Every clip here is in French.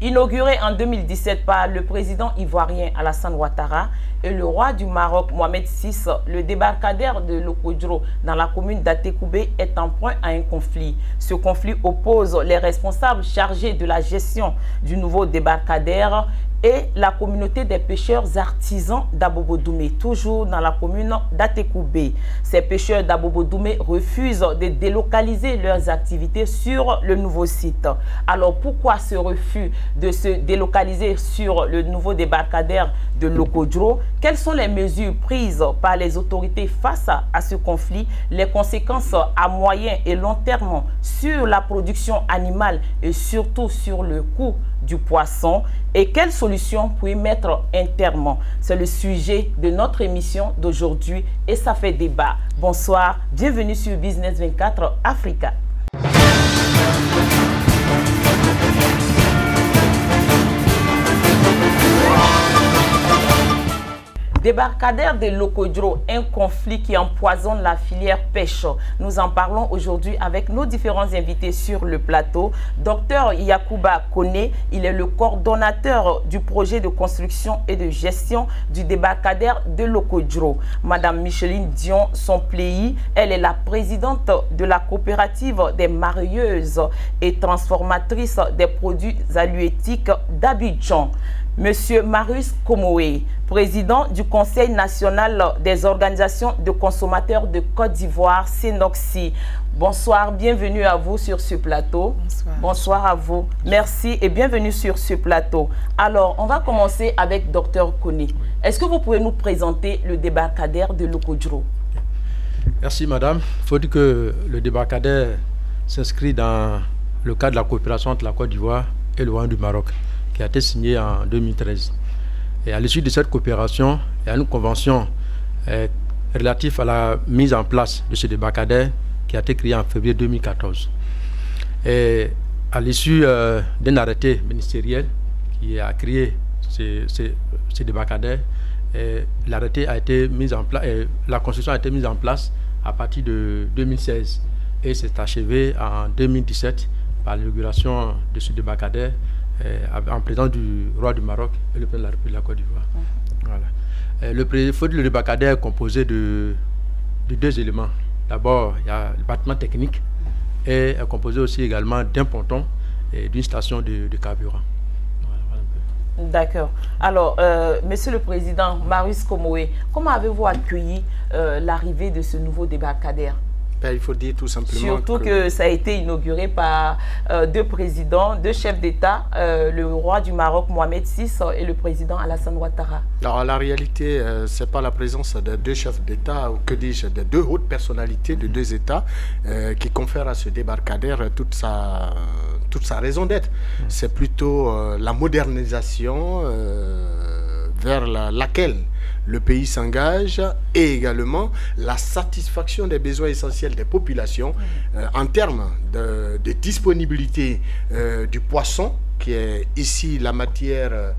Inauguré en 2017 par le président ivoirien Alassane Ouattara et le roi du Maroc Mohamed VI, le débarcadère de Lokodjro dans la commune d'Atekoubé est en proie à un conflit. Ce conflit oppose les responsables chargés de la gestion du nouveau débarcadère et la communauté des pêcheurs artisans d'Abobo-Doumé, toujours dans la commune d'Atekoubé. Ces pêcheurs d'Abobo-Doumé refusent de délocaliser leurs activités sur le nouveau site. Alors pourquoi ce refus de se délocaliser sur le nouveau débarcadère de Lokodjro? Quelles sont les mesures prises par les autorités face à ce conflit? Les conséquences à moyen et long terme sur la production animale et surtout sur le coût du poisson, et quelles solutions pour y mettre un terme? C'est le sujet de notre émission d'aujourd'hui et ça fait débat. Bonsoir, bienvenue sur Business 24 Africa. Débarcadère de Lokodjro, un conflit qui empoisonne la filière pêche. Nous en parlons aujourd'hui avec nos différents invités sur le plateau. Docteur Yacouba Koné, il est le coordonnateur du projet de construction et de gestion du débarcadère de Lokodjro. Madame Micheline Dion Sompléi, elle est la présidente de la coopérative des marieuses et transformatrices des produits halieutiques d'Abidjan. Monsieur Marius Komoé, président du Conseil national des organisations de consommateurs de Côte d'Ivoire, Sénoxi. Bonsoir, bienvenue à vous sur ce plateau. Bonsoir. Bonsoir à vous. Merci et bienvenue sur ce plateau. Alors, on va commencer avec Dr Koné. Est-ce que vous pouvez nous présenter le débarcadère de Lokodjro? Merci madame. Il faut dire que le débarcadère s'inscrit dans le cadre de la coopération entre la Côte d'Ivoire et le Royaume du Maroc, qui a été signé en 2013. Et à l'issue de cette coopération, il y a une convention relative à la mise en place de ce débarcadère qui a été créé en février 2014. Et à l'issue d'un arrêté ministériel qui a créé ce débarcadère, l'arrêté a été mis en place, la construction a été mise en place à partir de 2016 et s'est achevée en 2017 par l'inauguration de ce débarcadère en présence du roi du Maroc et le président de la République de la Côte d'Ivoire. Voilà. Le débarcadère est composé de deux éléments. D'abord, il y a le bâtiment technique et est composé aussi également d'un ponton et d'une station de carburant. Voilà. D'accord. Alors, Monsieur le Président Marius Komoé, comment avez-vous accueilli l'arrivée de ce nouveau débarcadère? Il faut dire tout simplement surtout que ça a été inauguré par deux présidents, deux chefs d'État, le roi du Maroc Mohamed VI et le président Alassane Ouattara. Alors, la réalité, ce n'est pas la présence de deux chefs d'État, ou que dis-je, de deux hautes personnalités de deux États qui confèrent à ce débarcadère toute sa raison d'être. C'est plutôt la modernisation vers laquelle le pays s'engage et également la satisfaction des besoins essentiels des populations en termes de disponibilité du poisson, qui est ici la matière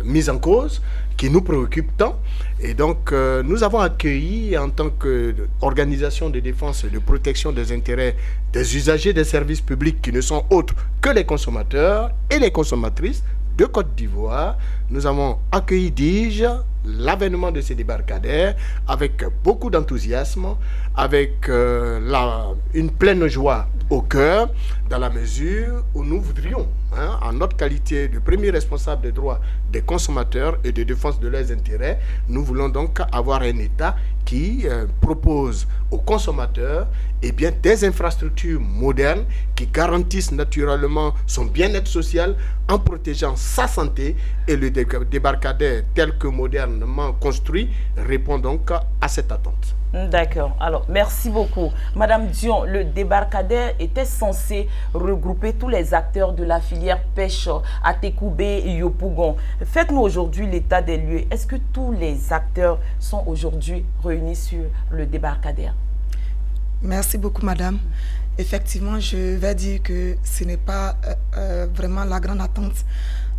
mise en cause, qui nous préoccupe tant. Et donc, nous avons accueilli en tant qu'organisation de défense et de protection des intérêts des usagers des services publics qui ne sont autres que les consommateurs et les consommatrices de Côte d'Ivoire, nous avons accueilli, dis-je, l'avènement de ces débarcadères avec beaucoup d'enthousiasme, avec une pleine joie au cœur, dans la mesure où nous voudrions, en notre qualité de premier responsable des droits des consommateurs et de défense de leurs intérêts, nous voulons donc avoir un État qui propose aux consommateurs des infrastructures modernes qui garantissent naturellement son bien-être social en protégeant sa santé, et le débarcadère tel que modernement construit répond donc à cette attente. D'accord. Alors, merci beaucoup. Madame Dion, le débarcadère était censé regrouper tous les acteurs de la filière pêche à Atekoubé et Yopougon. Faites-nous aujourd'hui l'état des lieux. Est-ce que tous les acteurs sont aujourd'hui réunis sur le débarcadère? Merci beaucoup, madame. Effectivement, je vais dire que ce n'est pas vraiment la grande attente,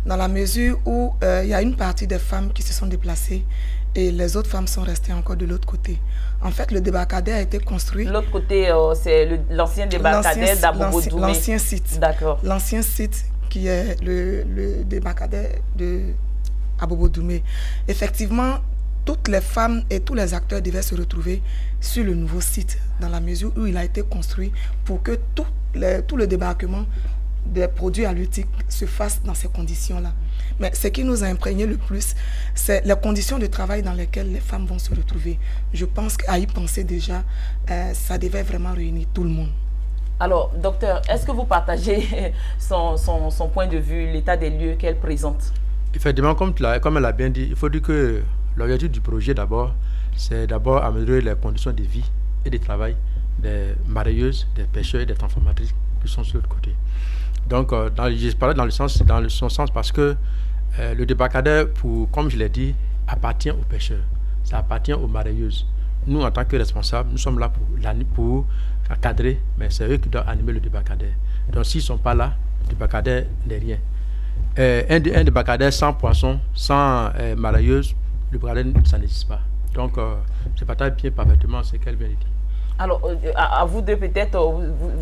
dans la mesure où il y a une partie des femmes qui se sont déplacées et les autres femmes sont restées encore de l'autre côté. En fait, le débarcadère a été construit... L'autre côté, c'est l'ancien débarcadère d'Abobo-Doumé. L'ancien site. D'accord. L'ancien site qui est le débarcadère de Abobo-Doumé. Effectivement, toutes les femmes et tous les acteurs devaient se retrouver sur le nouveau site, dans la mesure où il a été construit pour que tout le débarquement des produits halieutiques se fasse dans ces conditions-là. Mais ce qui nous a imprégné le plus, c'est les conditions de travail dans lesquelles les femmes vont se retrouver. Je pense qu'à y penser déjà, ça devait vraiment réunir tout le monde. Alors, docteur, est-ce que vous partagez son point de vue, l'état des lieux qu'elle présente? Effectivement, comme elle a bien dit, il faut dire que l'objectif du projet d'abord, c'est d'abord améliorer les conditions de vie et de travail des marailleuses, des pêcheurs et des transformatrices qui sont sur l'autre côté. Donc, je parlais dans son sens parce que le débarcadère, comme je l'ai dit, appartient aux pêcheurs, ça appartient aux marailleuses. Nous, en tant que responsables, nous sommes là pour cadrer, mais c'est eux qui doivent animer le débarcadère. Donc, s'ils ne sont pas là, le débarcadère n'est rien. Un débarcadère sans poisson, sans marailleuse, le débarcadère, ça n'existe pas. Donc, je partage bien parfaitement ce qu'elle vient de dire. Alors, à vous deux peut-être,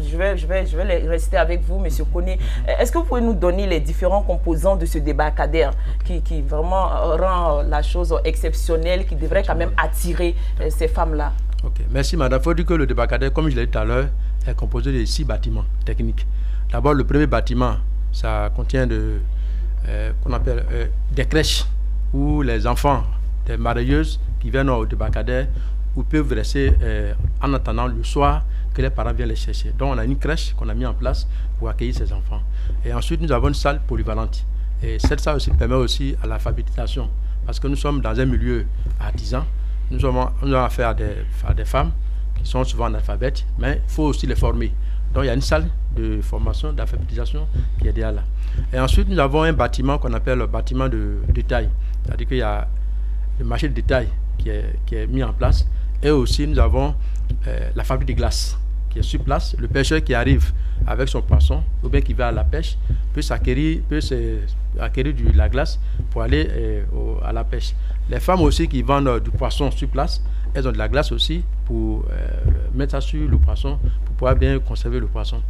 je vais rester avec vous, M. Koné. Est-ce que vous pouvez nous donner les différents composants de ce débarcadère qui vraiment rend la chose exceptionnelle, qui devrait quand même attirer ces femmes-là? Ok, merci madame. Il faut dire que le débarcadère, comme je l'ai dit tout à l'heure, est composé de 6 bâtiments techniques. D'abord, le premier bâtiment, ça contient qu'on appelle des crèches où les enfants des marailleuses qui viennent au débarcadère ou peuvent rester en attendant le soir que les parents viennent les chercher. Donc on a une crèche qu'on a mis en place pour accueillir ces enfants. Et ensuite nous avons une salle polyvalente. Et cette salle aussi permet aussi à l'alphabétisation. Parce que nous sommes dans un milieu artisan. Nous avons affaire à des femmes qui sont souvent analphabètes, mais il faut aussi les former. Donc il y a une salle de formation, d'alphabétisation qui est derrière là. Et ensuite nous avons un bâtiment qu'on appelle le bâtiment de détail. C'est-à-dire qu'il y a le marché de détail qui est mis en place. Et aussi, nous avons la fabrique de glace qui est sur place. Le pêcheur qui arrive avec son poisson, ou bien qui va à la pêche, peut acquérir de la glace pour aller à la pêche. Les femmes aussi qui vendent du poisson sur place, elles ont de la glace aussi pour mettre ça sur le poisson, pour pouvoir bien conserver le poisson.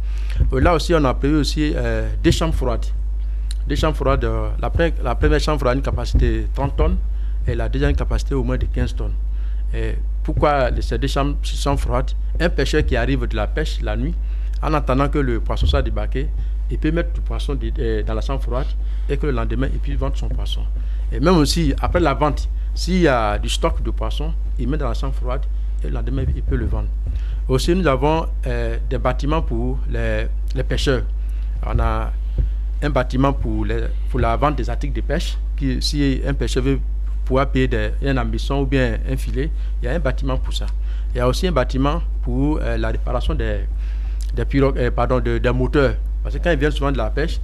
Là aussi, on a prévu aussi des chambres froides. Des chambres froides, la première chambre froide a une capacité de 30 tonnes et la deuxième capacité au moins de 15 tonnes. Et pourquoi ces deux chambres sont froides? Un pêcheur qui arrive de la pêche la nuit, en attendant que le poisson soit débarqué, il peut mettre du poisson dans la chambre froide et que le lendemain, il puisse vendre son poisson. Et même aussi, après la vente, s'il y a du stock de poisson, il met dans la chambre froide et le lendemain, il peut le vendre. Aussi, nous avons des bâtiments pour les pêcheurs. On a un bâtiment pour la vente des articles de pêche. Si un pêcheur veut pouvoir payer un hameçon ou bien un filet, il y a un bâtiment pour ça. Il y a aussi un bâtiment pour la réparation des moteurs. Parce que quand ils viennent souvent de la pêche,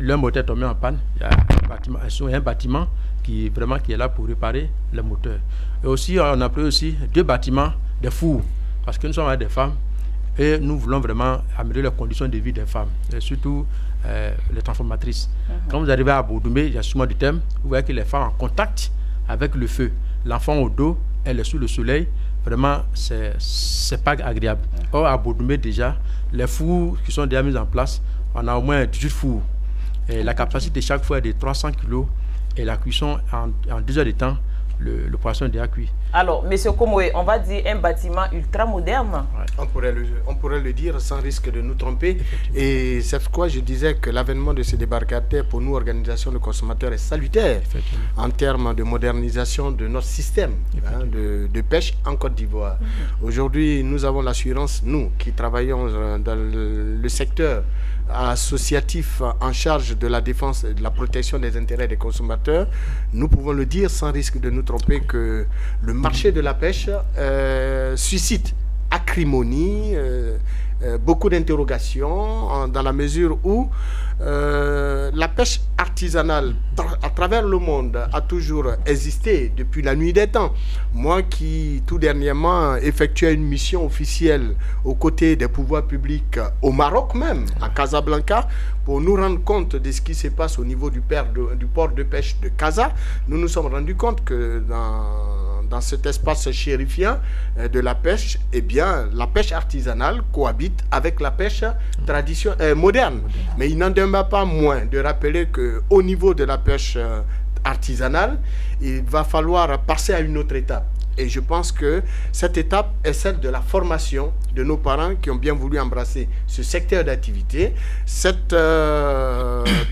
leur moteur est tombé en panne. Il y a un bâtiment qui est là pour réparer le moteur. Et aussi, on a pris aussi 2 bâtiments de fours. Parce que nous sommes des femmes et nous voulons vraiment améliorer les conditions de vie des femmes. Et surtout les transformatrices. Quand vous arrivez à Abobo-Doumé, il y a souvent du thème, vous voyez que les femmes en contact avec le feu, l'enfant au dos, elle est sous le soleil, vraiment c'est pas agréable. Or à Abobo-Doumé déjà, les fours qui sont déjà mis en place, on a au moins 18 fours. Et la capacité de chaque four est de 300 kg et la cuisson en 2 heures de temps, le poisson est déjà cuit. Alors, M. Komoé, on va dire un bâtiment ultra moderne. Ouais. On pourrait le dire sans risque de nous tromper. Et c'est pourquoi je disais que l'avènement de ce débarcadère pour nous, organisation de consommateurs, est salutaire en termes de modernisation de notre système de pêche en Côte d'Ivoire. Aujourd'hui, nous avons l'assurance, nous qui travaillons dans le secteur associatif en charge de la défense et de la protection des intérêts des consommateurs, nous pouvons le dire sans risque de nous tromper que le marché de la pêche suscite acrimonie, beaucoup d'interrogations dans la mesure où la pêche artisanale à travers le monde a toujours existé depuis la nuit des temps. Moi qui tout dernièrement effectuais une mission officielle aux côtés des pouvoirs publics au Maroc même, à Casablanca, pour nous rendre compte de ce qui se passe au niveau du port de pêche de Casa, nous nous sommes rendus compte que dans cet espace chérifien de la pêche, eh bien, la pêche artisanale cohabite avec la pêche moderne. Mais il n'en demeure pas moins de rappeler qu'au niveau de la pêche artisanale, il va falloir passer à une autre étape. Et je pense que cette étape est celle de la formation de nos parents qui ont bien voulu embrasser ce secteur d'activité. Cette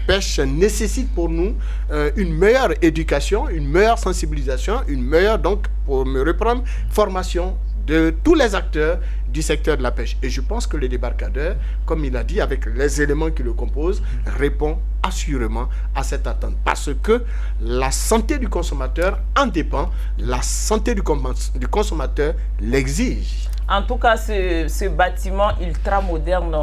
pêche nécessite pour nous une meilleure éducation, une meilleure sensibilisation, une meilleure, donc, pour me reprendre, formation de tous les acteurs du secteur de la pêche. Et je pense que le débarcadère, comme il a dit, avec les éléments qui le composent, répond assurément à cette attente. Parce que la santé du consommateur en dépend, la santé du consommateur l'exige. En tout cas, ce bâtiment ultra-moderne,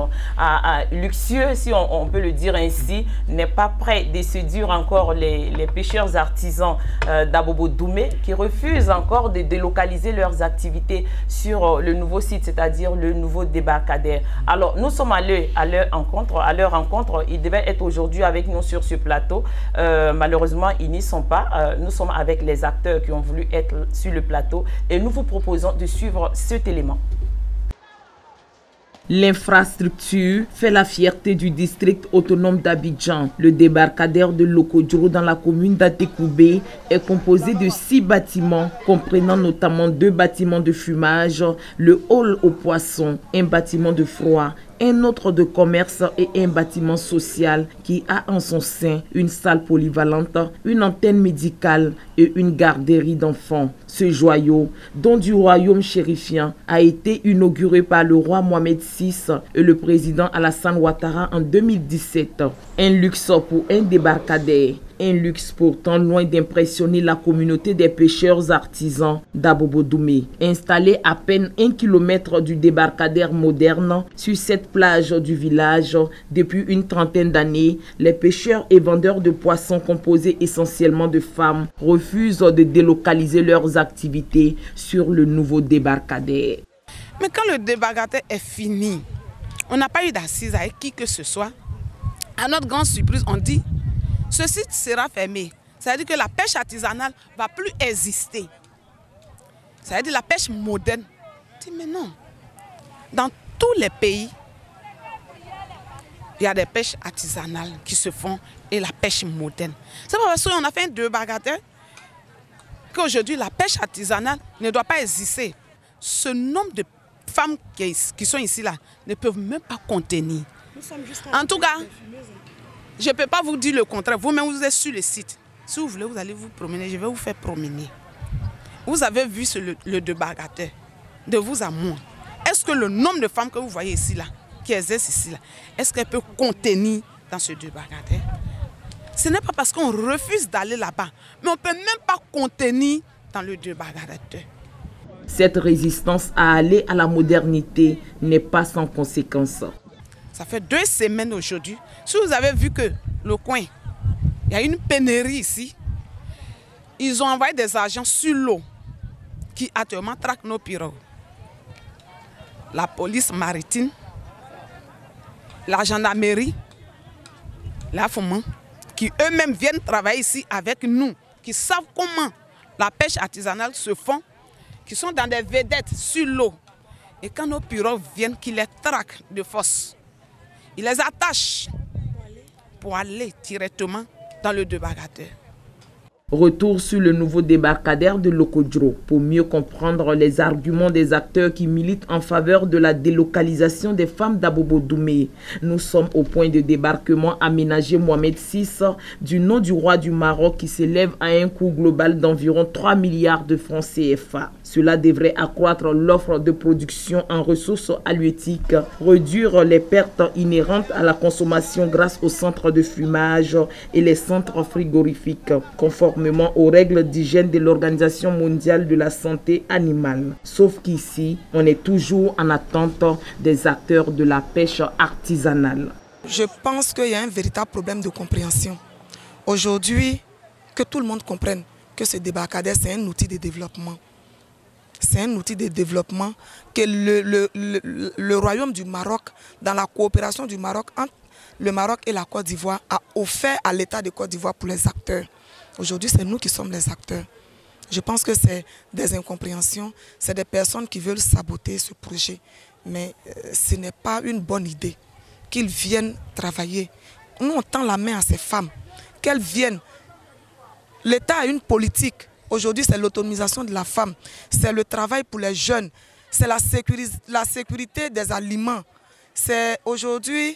luxueux, si on peut le dire ainsi, n'est pas prêt de séduire encore les pêcheurs artisans d'Abobo-Doumé qui refusent encore de délocaliser leurs activités sur le nouveau site, c'est-à-dire le nouveau débarcadère. Alors, nous sommes allés à leur rencontre. Ils devaient être aujourd'hui avec nous sur ce plateau. Malheureusement, ils n'y sont pas. Nous sommes avec les acteurs qui ont voulu être sur le plateau et nous vous proposons de suivre cet élément. L'infrastructure fait la fierté du district autonome d'Abidjan. Le débarcadère de Lokodjoro dans la commune d'Atekoubé est composé de 6 bâtiments, comprenant notamment 2 bâtiments de fumage, le hall aux poissons, un bâtiment de froid, un autre de commerce et un bâtiment social qui a en son sein une salle polyvalente, une antenne médicale et une garderie d'enfants. Ce joyau, don du royaume chérifien, a été inauguré par le roi Mohamed VI et le président Alassane Ouattara en 2017. Un luxe pour un débarcadère. Un luxe pourtant loin d'impressionner la communauté des pêcheurs artisans d'Abobo-Doumé. Installé à peine 1 kilomètre du débarcadère moderne, sur cette plage du village, depuis une trentaine d'années, les pêcheurs et vendeurs de poissons composés essentiellement de femmes refusent de délocaliser leurs activités sur le nouveau débarcadère. Mais quand le débarcadère est fini, on n'a pas eu d'assises avec qui que ce soit. À notre grande surprise, on dit ce site sera fermé. Ça veut dire que la pêche artisanale ne va plus exister. Ça veut dire la pêche moderne. Je dis mais non. Dans tous les pays, il y a des pêches artisanales qui se font et la pêche moderne. C'est pas parce qu'on a fait un débarcadère qu'aujourd'hui la pêche artisanale ne doit pas exister. Ce nombre de femmes qui sont ici là ne peuvent même pas contenir. En tout cas, je ne peux pas vous dire le contraire. Vous-même, vous êtes sur le site. Si vous voulez, vous allez vous promener. Je vais vous faire promener. Vous avez vu le débarcadère de vous à moi. Est-ce que le nombre de femmes que vous voyez ici, là, qui exercent ici, là, est-ce qu'elles peuvent contenir dans ce débarcadère? Ce n'est pas parce qu'on refuse d'aller là-bas, mais on ne peut même pas contenir dans le débarcadère. Cette résistance à aller à la modernité n'est pas sans conséquences. Ça fait 2 semaines aujourd'hui. Si vous avez vu que le coin, il y a une pénurie ici, ils ont envoyé des agents sur l'eau qui actuellement traquent nos pirogues. La police maritime, la gendarmerie, la FOMAN, qui eux-mêmes viennent travailler ici avec nous, qui savent comment la pêche artisanale se fait, qui sont dans des vedettes sur l'eau. Et quand nos pirogues viennent, qu'ils les traquent de force. Ils les attachent pour aller directement dans le débarcadère. Retour sur le nouveau débarcadère de Lokodjoro pour mieux comprendre les arguments des acteurs qui militent en faveur de la délocalisation des femmes d'Abobo-Doumé. Nous sommes au point de débarquement aménagé Mohamed VI du nom du roi du Maroc qui s'élève à un coût global d'environ 3 milliards de francs CFA. Cela devrait accroître l'offre de production en ressources halieutiques, réduire les pertes inhérentes à la consommation grâce aux centres de fumage et les centres frigorifiques, conformément aux règles d'hygiène de l'Organisation mondiale de la santé animale. Sauf qu'ici, on est toujours en attente des acteurs de la pêche artisanale. Je pense qu'il y a un véritable problème de compréhension. Aujourd'hui, que tout le monde comprenne que ce débarcadère, c'est un outil de développement. C'est un outil de développement que le Royaume du Maroc, dans la coopération du Maroc entre le Maroc et la Côte d'Ivoire, a offert à l'État de Côte d'Ivoire pour les acteurs. Aujourd'hui, c'est nous qui sommes les acteurs. Je pense que c'est des incompréhensions, c'est des personnes qui veulent saboter ce projet. Mais ce n'est pas une bonne idée qu'ils viennent travailler. Nous, on tend la main à ces femmes, qu'elles viennent. L'État a une politique. Aujourd'hui, c'est l'autonomisation de la femme. C'est le travail pour les jeunes. C'est la sécurité des aliments. C'est aujourd'hui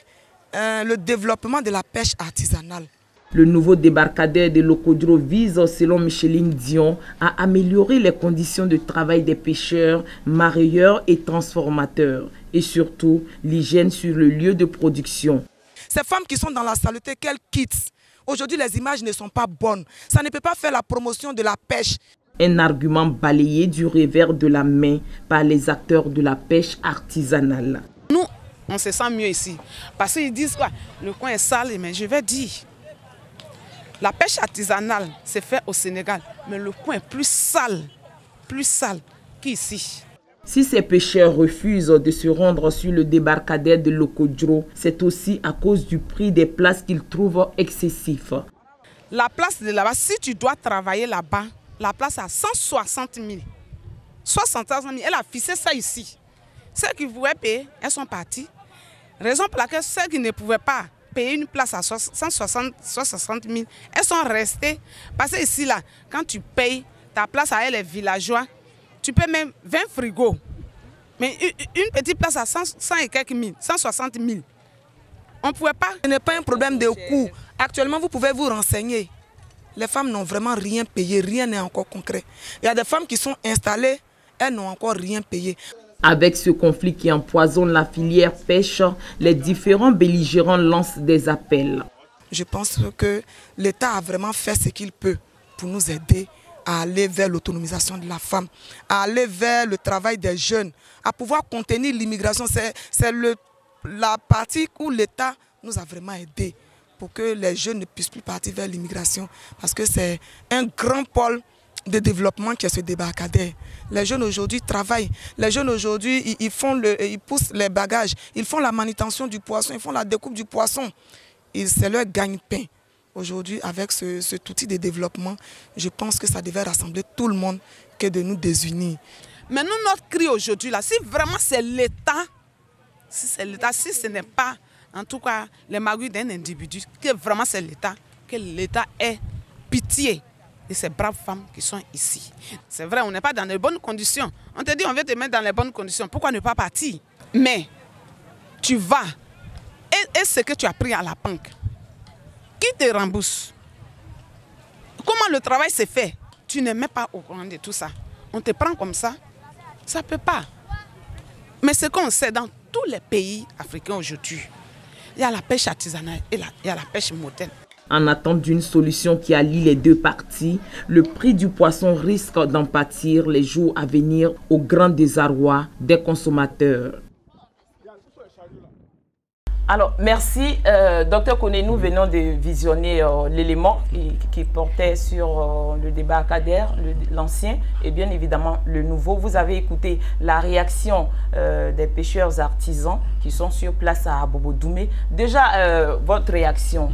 le développement de la pêche artisanale. Le nouveau débarcadère de Lokodro vise, selon Micheline Dion, à améliorer les conditions de travail des pêcheurs, mareyeurs et transformateurs, et surtout l'hygiène sur le lieu de production. Ces femmes qui sont dans la saleté, qu'elles quittent. Aujourd'hui, les images ne sont pas bonnes. Ça ne peut pas faire la promotion de la pêche. Un argument balayé du revers de la main par les acteurs de la pêche artisanale. Nous, on se sent mieux ici. Parce qu'ils disent quoi? Le coin est sale, mais je vais dire. La pêche artisanale, c'est fait au Sénégal, mais le coin est plus sale qu'ici. Si ces pêcheurs refusent de se rendre sur le débarcadère de Lokodro, c'est aussi à cause du prix des places qu'ils trouvent excessif. La place de là-bas, si tu dois travailler là-bas, la place à 160 000. 75 000, elle a fixé ça ici. Celles qui pouvaient payer, elles sont parties. Raison pour laquelle celles qui ne pouvaient pas payer une place à 160 000, elles sont restées. Parce que ici, là, quand tu payes ta place à elle, les villageois, tu payes même 20 frigos. Mais une petite place à 100 et quelques mille, 160 000, on ne pouvait pas. Ce n'est pas un problème de coût. Actuellement, vous pouvez vous renseigner. Les femmes n'ont vraiment rien payé, rien n'est encore concret. Il y a des femmes qui sont installées, elles n'ont encore rien payé. Avec ce conflit qui empoisonne la filière pêche, les différents belligérants lancent des appels. Je pense que l'État a vraiment fait ce qu'il peut pour nous aider à aller vers l'autonomisation de la femme, à aller vers le travail des jeunes, à pouvoir contenir l'immigration. C'est la partie où l'État nous a vraiment aidés pour que les jeunes ne puissent plus partir vers l'immigration. Parce que c'est un grand pôle de développement qui est ce débarcadère. Les jeunes aujourd'hui travaillent. Les jeunes aujourd'hui, ils poussent les bagages. Ils font la manutention du poisson, ils font la découpe du poisson. C'est leur gagne-pain. Aujourd'hui, avec cet outil de développement, je pense que ça devait rassembler tout le monde que de nous désunir. Mais nous, notre cri aujourd'hui, là, si vraiment c'est l'État, si ce n'est pas, en tout cas, les magouilles d'un individu, que vraiment c'est l'État, que l'État ait pitié de ces braves femmes qui sont ici. C'est vrai, on n'est pas dans les bonnes conditions. On te dit, on veut te mettre dans les bonnes conditions. Pourquoi ne pas partir? Mais tu vas, et ce que tu as pris à la banque, qui te rembourse? Comment le travail se fait? Tu n'es même pas au courant de tout ça. On te prend comme ça? Ça ne peut pas. Mais ce qu'on sait dans tous les pays africains aujourd'hui, il y a la pêche artisanale et il y a la pêche moderne. En attente d'une solution qui allie les deux parties, le prix du poisson risque d'en pâtir les jours à venir au grand désarroi des consommateurs. Alors, merci. Docteur Koné, nous venons de visionner l'élément qui portait sur le débarcadère, l'ancien et bien évidemment le nouveau. Vous avez écouté la réaction des pêcheurs artisans qui sont sur place à Abobo-Doumé. Déjà, votre réaction,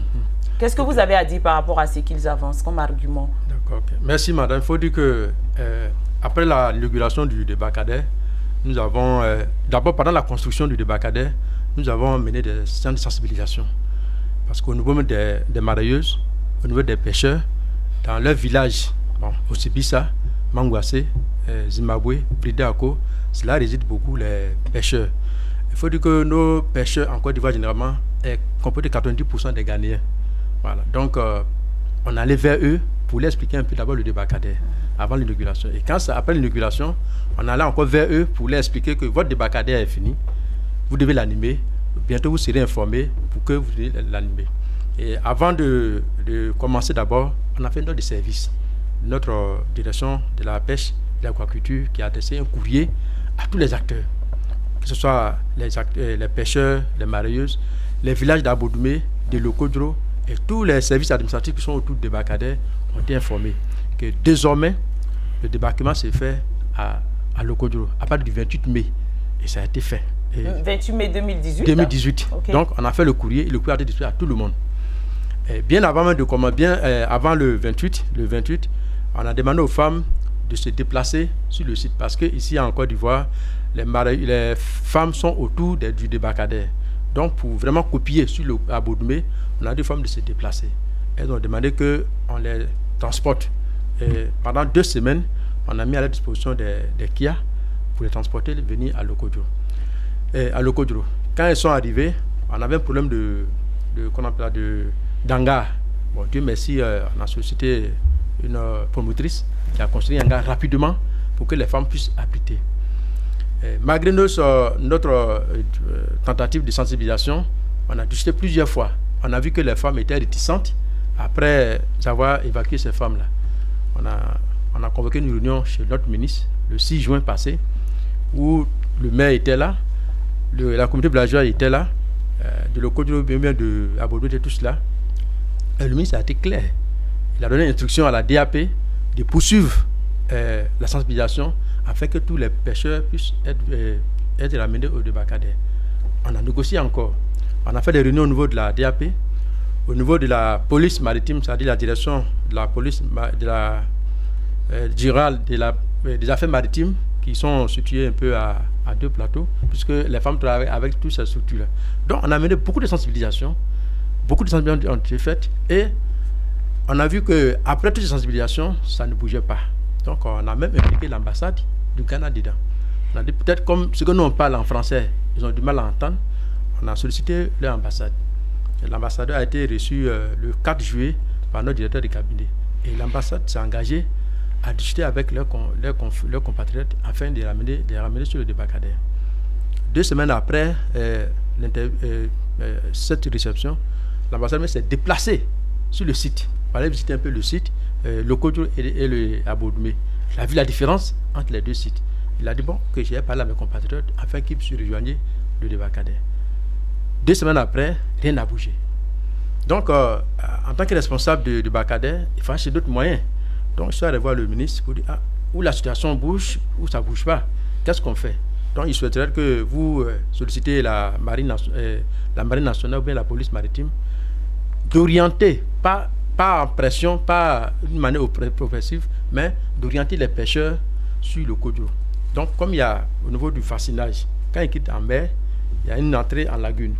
qu'est-ce que vous avez à dire par rapport à ce qu'ils avancent comme argument? D'accord. Okay. Merci, madame. Il faut dire que après l'inauguration du débarcadère, nous avons, d'abord pendant la construction du débarcadère, nous avons mené des séances de sensibilisation. Parce qu'au niveau des mareyeuses, au niveau des pêcheurs, dans leur village, au Sibissa, Mangouassé, Zimbabwe, Prideako, cela réside beaucoup les pêcheurs. Il faut dire que nos pêcheurs en Côte d'Ivoire, généralement, composent de 90% des Ghanéens. Voilà. Donc, on allait vers eux pour leur expliquer un peu d'abord le débarcadère avant l'inauguration. Et quand après l'inauguration, on allait encore vers eux pour leur expliquer que votre débarcadère est fini. Vous devez l'animer. Bientôt, vous serez informés pour que vous devez l'animer. Et avant de commencer d'abord, on a fait une note de service. Notre direction de la pêche et de l'aquaculture qui a adressé un courrier à tous les acteurs, que ce soit les pêcheurs, les mareyeuses, les villages d'Abodoumé, de Lokodro et tous les services administratifs qui sont autour du débarcadère ont été informés que désormais, le débarquement s'est fait à Lokodro à partir du 28 mai. Et ça a été fait. Et 28 mai 2018. 2018. Okay. Donc, on a fait le courrier et le courrier a été distribué à tout le monde. Et bien avant même avant le 28, on a demandé aux femmes de se déplacer sur le site. Parce qu'ici en Côte d'Ivoire, les femmes sont autour du débarcadère. Donc pour vraiment copier sur à Abodoumbé, on a des femmes de se déplacer. Elles ont demandé qu'on les transporte. Et pendant 2 semaines, on a mis à la disposition des Kia pour les transporter et venir à Lokodjo. Quand elles sont arrivées, on avait un problème d'hangar. Bon, Dieu merci, on a sollicité une promotrice qui a construit un hangar rapidement pour que les femmes puissent habiter. Malgré notre tentative de sensibilisation, on a discuté plusieurs fois. On a vu que les femmes étaient réticentes après avoir évacué ces femmes-là. On a convoqué une réunion chez notre ministre le 6 juin passé, où le maire était là, la communauté villageoise était là, de Lokodjo, bien de Abodoumbé, tout cela. Et le ministre a été clair. Il a donné instruction à la DAP de poursuivre la sensibilisation afin que tous les pêcheurs puissent être ramenés au débarcadère. On a négocié encore. On a fait des réunions au niveau de la DAP, au niveau de la police maritime, c'est-à-dire la direction de la police des affaires maritimes, qui sont situées un peu à 2 plateaux, puisque les femmes travaillent avec toutes ces structures-là. Donc on a mené beaucoup de sensibilisations. Beaucoup de sensibilisations ont été faites et on a vu qu'après toutes ces sensibilisations, ça ne bougeait pas. Donc on a même impliqué l'ambassade du Ghana dedans. On a dit peut-être comme ce que nous on parle en français, ils ont du mal à entendre, on a sollicité leur ambassade. L'ambassadeur a été reçu le 4 juillet par notre directeur de cabinet. Et l'ambassade s'est engagée à discuter avec leurs compatriotes afin de les ramener sur le débarcadère. 2 semaines après cette réception, l'ambassadeur s'est déplacé sur le site. On allait visiter un peu le site, Lokodjo et le Abodoumbé. Il a vu la différence entre les 2 sites. Il a dit bon, que j'ai parlé à mes compatriotes afin qu'ils puissent rejoindre le débarcadère. 2 semaines après, rien n'a bougé. Donc, en tant que responsable du débarcadère, il faut chercher d'autres moyens. Donc, je suis allé voir le ministre pour dire où la situation bouge, où ça ne bouge pas. Qu'est-ce qu'on fait? Donc, il souhaiterait que vous sollicitez la marine nationale ou bien la police maritime d'orienter, pas en pression, pas d'une manière progressive, mais d'orienter les pêcheurs sur le Kodjo. Donc, comme il y a au niveau du fascinage, quand ils quittent en mer, il y a une entrée en lagune.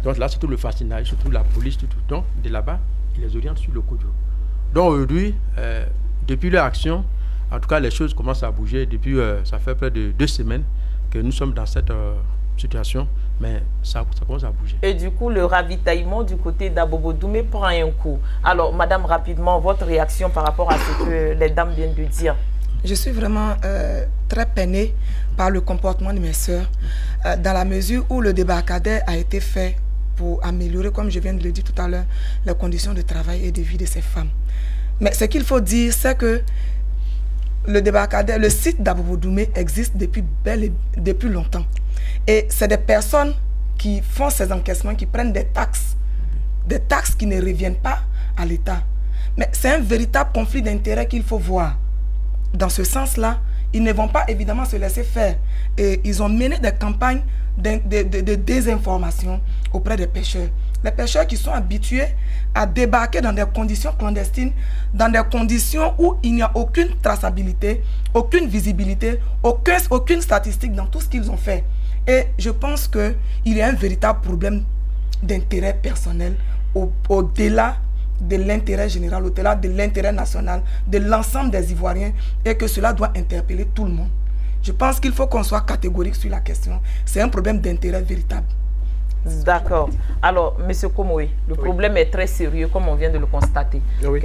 Donc là, c'est tout le fascinage, surtout la police, tout. Donc, de là-bas, ils les orientent sur le Kodjo. Donc, aujourd'hui, depuis leur action, en tout cas, les choses commencent à bouger. Depuis, ça fait près de 2 semaines que nous sommes dans cette situation, mais ça commence à bouger. Et du coup, le ravitaillement du côté d'Abodoumbé prend un coup. Alors, madame, rapidement, votre réaction par rapport à ce que les dames viennent de dire? Je suis vraiment très peinée par le comportement de mes sœurs, dans la mesure où le débarcadère a été fait pour améliorer, comme je viens de le dire tout à l'heure, les conditions de travail et de vie de ces femmes. Mais ce qu'il faut dire, c'est que le débarcadère, le site d'Abodoumbé existe depuis longtemps. Et c'est des personnes qui font ces encaissements, qui prennent des taxes qui ne reviennent pas à l'État. Mais c'est un véritable conflit d'intérêts qu'il faut voir. Dans ce sens-là, ils ne vont pas évidemment se laisser faire. Et ils ont mené des campagnes de désinformation auprès des pêcheurs. Les pêcheurs qui sont habitués à débarquer dans des conditions clandestines, dans des conditions où il n'y a aucune traçabilité, aucune visibilité, aucune statistique dans tout ce qu'ils ont fait. Et je pense qu'il y a un véritable problème d'intérêt personnel au-delà de l'intérêt général, au-delà de l'intérêt national, de l'ensemble des Ivoiriens, et que cela doit interpeller tout le monde. Je pense qu'il faut qu'on soit catégorique sur la question. C'est un problème d'intérêt véritable. D'accord. Alors, M. Komoé, le problème est très sérieux, comme on vient de le constater. Oui.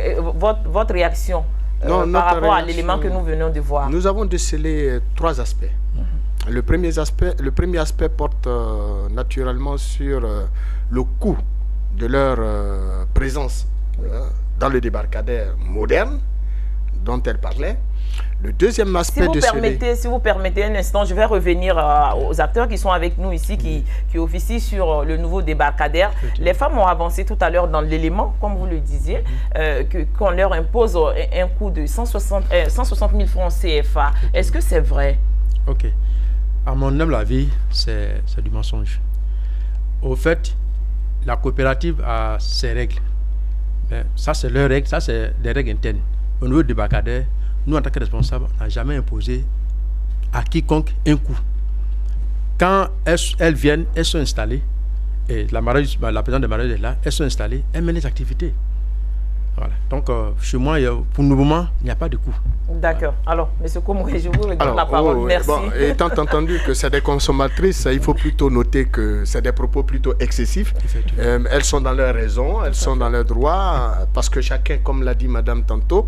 Votre réaction par rapport à l'élément que nous venons de voir? Nous avons décelé 3 aspects. Le premier aspect porte naturellement sur le coût de leur présence dans le débarcadère moderne dont elle parlait. Le deuxième aspect si vous permettez un instant, je vais revenir aux acteurs qui sont avec nous ici, qui officient sur le nouveau débarcadère. Les femmes ont avancé tout à l'heure dans l'élément, comme vous le disiez, qu'on leur impose un coût de 160 000 francs CFA. Est-ce que c'est vrai? Ok. À mon humble avis, c'est du mensonge. Au fait, la coopérative a ses règles. Mais ça, c'est leurs règles, ça, c'est des règles internes. Au niveau du débarcadère, nous, en tant que responsables, on n'a jamais imposé à quiconque un coût. Quand elles viennent, elles sont installées, et la présidente de mariage est là, elles sont installées, elles mènent les activités. Voilà. Donc, chez moi, pour le moment, il n'y a pas de coût. D'accord. Alors, M. Komoué, je vous redonne la parole. Merci. Bon, étant entendu que c'est des consommatrices, il faut plutôt noter que c'est des propos plutôt excessifs. Elles sont dans leur raison, elles sont dans leurs droits, parce que chacun, comme l'a dit Madame tantôt,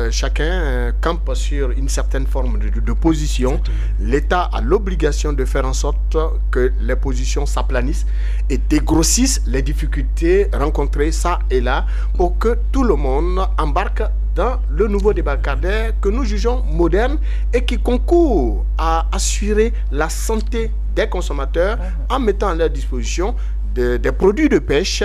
chacun campe sur une certaine forme de position. L'État a l'obligation de faire en sorte que les positions s'aplanissent et dégrossissent les difficultés rencontrées ça et là pour que tout le monde embarque dans le nouveau débarcadère que nous jugeons moderne et qui concourt à assurer la santé des consommateurs en mettant à leur disposition des produits de pêche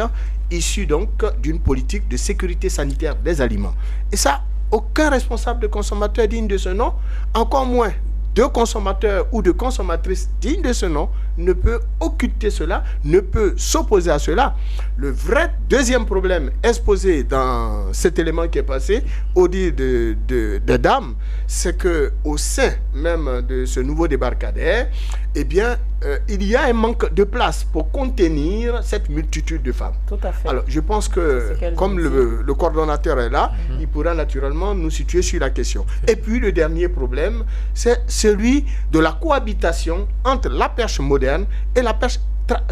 issus donc d'une politique de sécurité sanitaire des aliments. Et ça, aucun responsable de consommateur digne de ce nom, encore moins de consommateurs ou de consommatrices dignes de ce nom, ne peut occulter cela, ne peut s'opposer à cela. Le vrai deuxième problème exposé dans cet élément qui est passé, au dire de dames, c'est qu'au sein même de ce nouveau débarcadère, eh bien, il y a un manque de place pour contenir cette multitude de femmes. Tout à fait. Alors, je pense que, comme le coordonnateur est là, il pourra naturellement nous situer sur la question. Et puis, le dernier problème, c'est celui de la cohabitation entre la pêche moderne et la pêche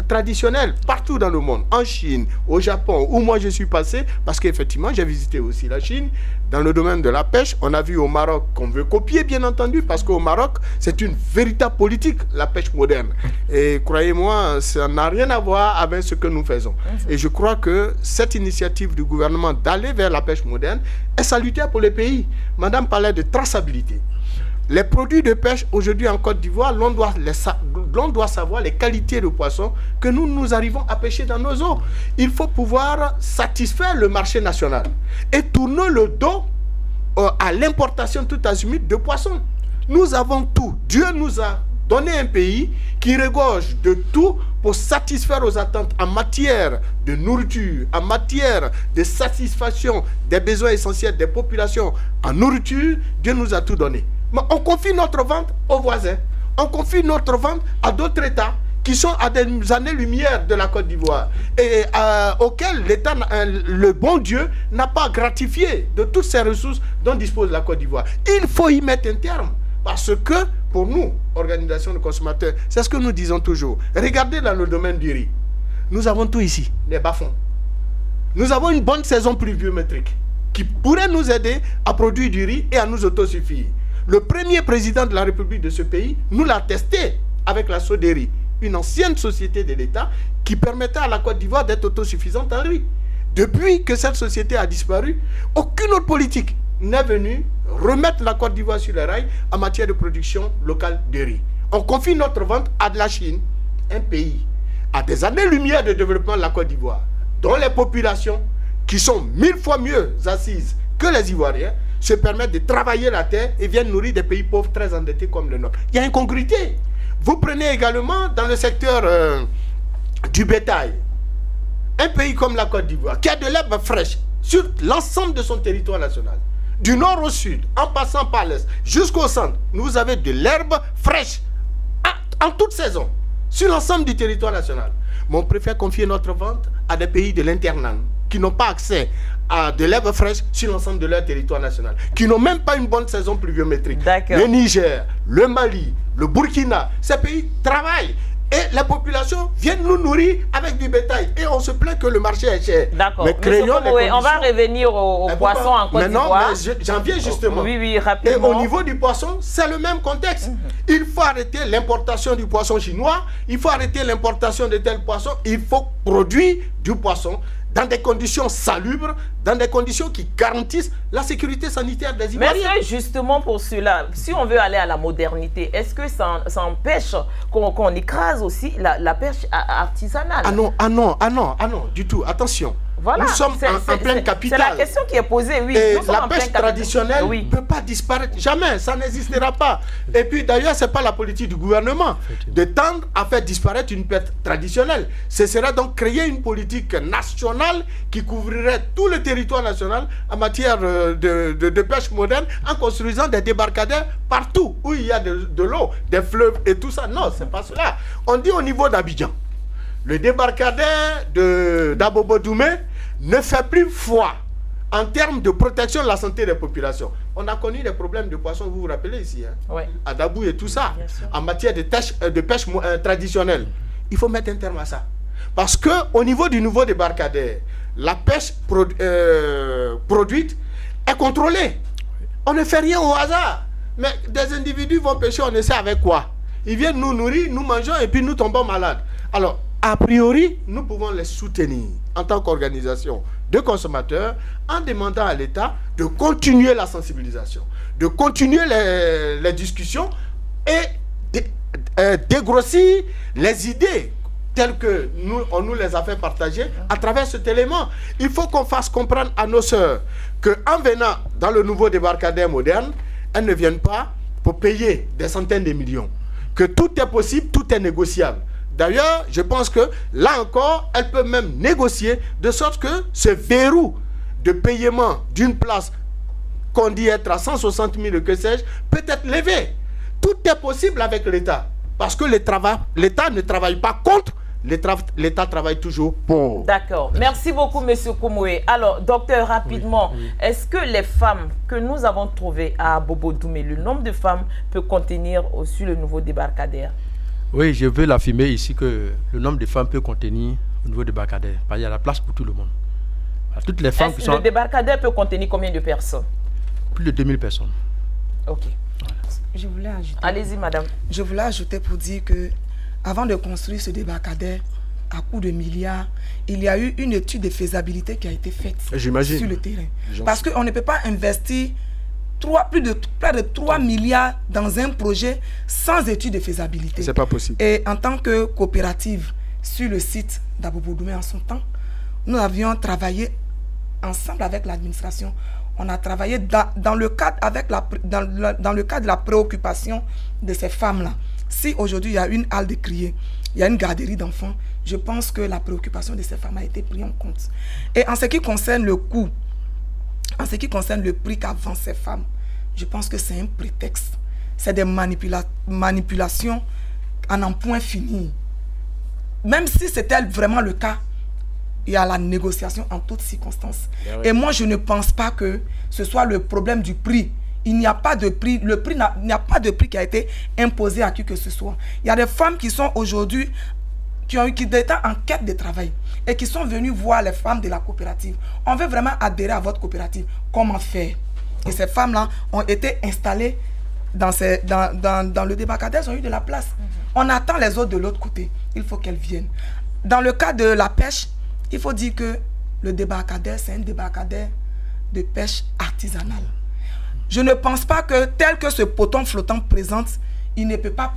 traditionnelle partout dans le monde, en Chine, au Japon, où moi je suis passé, parce qu'effectivement j'ai visité aussi la Chine. Dans le domaine de la pêche, on a vu au Maroc qu'on veut copier, bien entendu, parce qu'au Maroc, c'est une véritable politique, la pêche moderne. Et croyez-moi, ça n'a rien à voir avec ce que nous faisons. Et je crois que cette initiative du gouvernement d'aller vers la pêche moderne est salutaire pour les pays. Madame parlait de traçabilité. Les produits de pêche aujourd'hui en Côte d'Ivoire, l'on doit savoir les qualités de poissons que nous arrivons à pêcher dans nos eaux. Il faut pouvoir satisfaire le marché national et tourner le dos à l'importation tout azimut de poissons. Nous avons tout. Dieu nous a donné un pays qui regorge de tout pour satisfaire aux attentes en matière de nourriture, en matière de satisfaction des besoins essentiels des populations en nourriture. Dieu nous a tout donné. Mais on confie notre vente aux voisins. On confie notre vente à d'autres États qui sont à des années-lumière de la Côte d'Ivoire et auxquels l'État, le bon Dieu, n'a pas gratifié de toutes ces ressources dont dispose la Côte d'Ivoire. Il faut y mettre un terme. Parce que, pour nous, organisation de consommateurs, c'est ce que nous disons toujours. Regardez dans le domaine du riz. Nous avons tout ici, les bas-fonds. Nous avons une bonne saison pluviométrique qui pourrait nous aider à produire du riz et à nous autosuffire. Le premier président de la République de ce pays nous l'a testé avec la Soderi, une ancienne société de l'État qui permettait à la Côte d'Ivoire d'être autosuffisante en riz. Depuis que cette société a disparu, aucune autre politique n'est venue remettre la Côte d'Ivoire sur les rails en matière de production locale de riz. On confie notre vente à de la Chine, un pays à des années-lumière de développement de la Côte d'Ivoire, dont les populations, qui sont 1000 fois mieux assises que les Ivoiriens, se permettent de travailler la terre et viennent nourrir des pays pauvres très endettés comme le nôtre. Il y a incongruité. Vous prenez également dans le secteur du bétail, un pays comme la Côte d'Ivoire, qui a de l'herbe fraîche sur l'ensemble de son territoire national, du nord au sud, en passant par l'est, jusqu'au centre, vous avez de l'herbe fraîche en toute saison, sur l'ensemble du territoire national. Mais on préfère confier notre vente à des pays de l'internat, qui n'ont pas accès à de l'herbe fraîche sur l'ensemble de leur territoire national, qui n'ont même pas une bonne saison pluviométrique. Le Niger, le Mali, le Burkina, ces pays travaillent. Et la population vient nous nourrir avec du bétail. Et on se plaint que le marché est cher. D'accord. On va revenir au poisson en Côte d'Ivoire. J'en viens justement. Oui, rapidement. Et au niveau du poisson, c'est le même contexte. Il faut arrêter l'importation du poisson chinois. Il faut arrêter l'importation de tel poisson. Il faut produire du poisson dans des conditions salubres, dans des conditions qui garantissent la sécurité sanitaire des Ivoiriens. Mais est-ce que justement pour cela, si on veut aller à la modernité, est-ce que ça empêche qu'on écrase aussi la pêche artisanale? Ah non, du tout. Attention. Voilà. Nous sommes en pleine capitale. C'est la question qui est posée, oui. Et nous sommes la en pleine pêche traditionnelle ne peut pas disparaître. Jamais, ça n'existera pas. Et puis d'ailleurs, ce n'est pas la politique du gouvernement de tendre à faire disparaître une pêche traditionnelle. Ce serait donc créer une politique nationale qui couvrirait tout le territoire national en matière de pêche moderne en construisant des débarcadères partout où il y a de l'eau, des fleuves et tout ça. Non, ce n'est pas cela. On dit au niveau d'Abidjan, le débarcadère d'Abobo-Doumé ne fait plus foi en termes de protection de la santé des populations. On a connu des problèmes de poissons, vous vous rappelez ici, hein, ouais. à Dabou et tout ça, en matière de pêche traditionnelle. Il faut mettre un terme à ça. Parce qu'au niveau du nouveau débarcadère, la pêche produite est contrôlée. On ne fait rien au hasard. Mais des individus vont pêcher, on ne sait avec quoi. Ils viennent nous nourrir, nous mangeons et puis nous tombons malades. Alors, a priori, nous pouvons les soutenir en tant qu'organisation de consommateurs en demandant à l'État de continuer la sensibilisation, de continuer les discussions et dégrossir les idées telles que on nous les a fait partager à travers cet élément. Il faut qu'on fasse comprendre à nos sœurs qu'en venant dans le nouveau débarcadère moderne, elles ne viennent pas pour payer des centaines de millions. Que tout est possible, tout est négociable. D'ailleurs, je pense que là encore, elles peuvent même négocier de sorte que ce verrou de paiement d'une place qu'on dit être à 160 000, que sais-je, peut être levé. Tout est possible avec l'État. Parce que l'État ne travaille pas contre, l'État travaille toujours pour. D'accord. Merci beaucoup, M. Komoué. Alors, docteur, rapidement, est-ce que les femmes que nous avons trouvées à Abobo-Doumé, le nombre de femmes peut contenir aussi le nouveau débarcadère? Oui, je veux l'affirmer ici que le nombre de femmes peut contenir au niveau débarcadère. Parce qu'il y a la place pour tout le monde. Toutes les femmes qui sont... Le débarcadère peut contenir combien de personnes? Plus de 2000 personnes. Ok. Voilà. Je voulais ajouter. Allez-y, madame. Je voulais ajouter pour dire que avant de construire ce débarcadère à coût de milliards, il y a eu une étude de faisabilité qui a été faite sur le terrain. Parce qu'on ne peut pas investir près de 3 milliards dans un projet sans étude de faisabilité. C'est pas possible. Et en tant que coopérative sur le site d'Abobo-Doumé en son temps, nous avions travaillé ensemble avec l'administration. On a travaillé dans le cadre de la préoccupation de ces femmes-là. Si aujourd'hui il y a une halle de criée, il y a une garderie d'enfants, je pense que la préoccupation de ces femmes a été prise en compte. Et en ce qui concerne le coût, en ce qui concerne le prix qu'avancent ces femmes, je pense que c'est un prétexte. C'est des manipulations à n'en point finir. Même si c'était vraiment le cas, il y a la négociation en toutes circonstances. Et moi, je ne pense pas que ce soit le problème du prix. Il n'y a pas de prix. Il n'y a pas de prix qui a été imposé à qui que ce soit. Il y a des femmes qui sont aujourd'hui, qui étaient en quête de travail et qui sont venues voir les femmes de la coopérative. On veut vraiment adhérer à votre coopérative. Comment faire? Et ces femmes-là ont été installées dans le débarcadère, elles ont eu de la place. On attend les autres de l'autre côté. Il faut qu'elles viennent. Dans le cas de la pêche, il faut dire que le débarcadère, c'est un débarcadère de pêche artisanale. Je ne pense pas que tel que ce poton flottant présente, il ne peut pas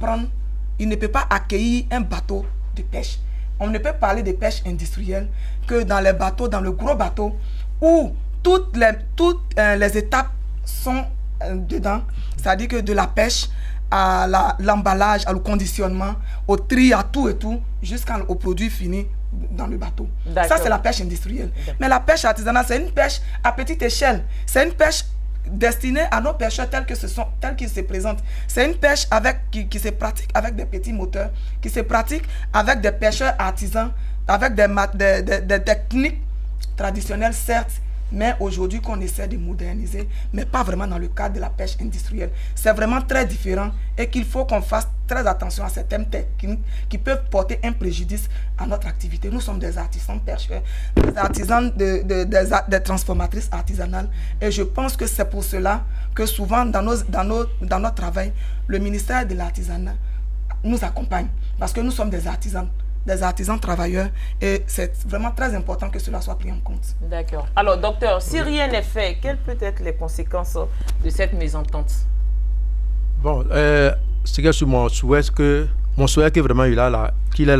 accueillir un bateau de pêche. On ne peut parler de pêche industrielle que dans les bateaux, dans le gros bateau, où toutes les étapes sont dedans. C'est-à-dire que de la pêche à l'emballage, au conditionnement, au tri, à tout et tout, jusqu'au produit fini dans le bateau. Ça, c'est la pêche industrielle. Mais la pêche artisanale, c'est une pêche à petite échelle. C'est une pêche destinée à nos pêcheurs tels qu'ils se présentent. C'est une pêche qui se pratique avec des petits moteurs, qui se pratique avec des pêcheurs artisans, avec des techniques traditionnelles, certes, mais aujourd'hui qu'on essaie de moderniser, mais pas vraiment dans le cadre de la pêche industrielle. C'est vraiment très différent et qu'il faut qu'on fasse très attention à certaines techniques qui peuvent porter un préjudice à notre activité. Nous sommes des artisans pêcheurs, des artisans, des transformatrices artisanales, et je pense que c'est pour cela que souvent dans notre travail, le ministère de l'Artisanat nous accompagne, parce que nous sommes des artisans travailleurs, et c'est vraiment très important que cela soit pris en compte. D'accord. Alors, docteur, si rien n'est fait, quelles peuvent être les conséquences de cette mésentente? Bon, c'est que sur mon souhait, que vraiment qu'il ait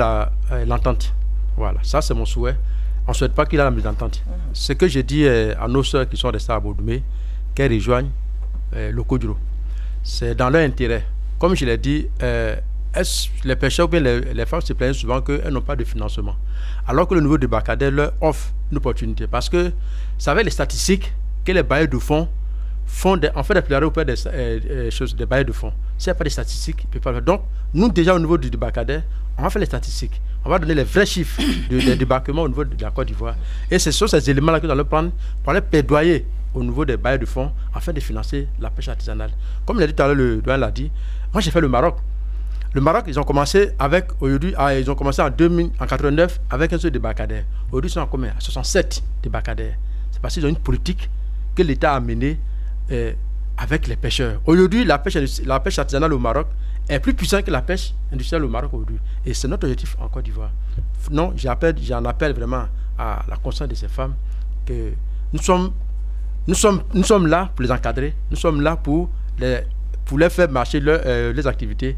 l'entente. Voilà, ça c'est mon souhait. on ne souhaite pas qu'il y ait la mésentente. Ce que j'ai dit à nos soeurs qui sont restées à Bodoumé, qu'elles rejoignent le Kodjo. C'est dans leur intérêt. Comme je l'ai dit, les pêcheurs ou bien les femmes se plaignent souvent qu'elles n'ont pas de financement. Alors que le nouveau débarcadère leur offre une opportunité. Parce que, vous savez, les statistiques que les bailleurs de fonds font des plaidoiries auprès des bailleurs de fonds. S'il n'y a pas de statistiques, ils ne peuvent pas le faire. Donc, nous, déjà au niveau du débarcadère, on va faire les statistiques. On va donner les vrais chiffres des débarquements au niveau de la Côte d'Ivoire. Et ce sont ces éléments-là que nous allons prendre pour aller plaidoyer au niveau des bailleurs de fonds afin de financer la pêche artisanale. Comme l'a dit tout à l'heure, le doyen l'a dit, moi j'ai fait le Maroc. Le Maroc, ils ont commencé avec, aujourd'hui, ils ont commencé en 89 avec un seul débarcadère. Aujourd'hui, ils sont en combien? À 67 débarcadères. C'est parce qu'ils ont une politique que l'État a menée avec les pêcheurs. Aujourd'hui, la pêche artisanale au Maroc est plus puissante que la pêche industrielle au Maroc aujourd'hui. Et c'est notre objectif en Côte d'Ivoire. Non, j'en appelle vraiment à la conscience de ces femmes que nous sommes là pour les encadrer, nous sommes là pour les faire marcher les activités.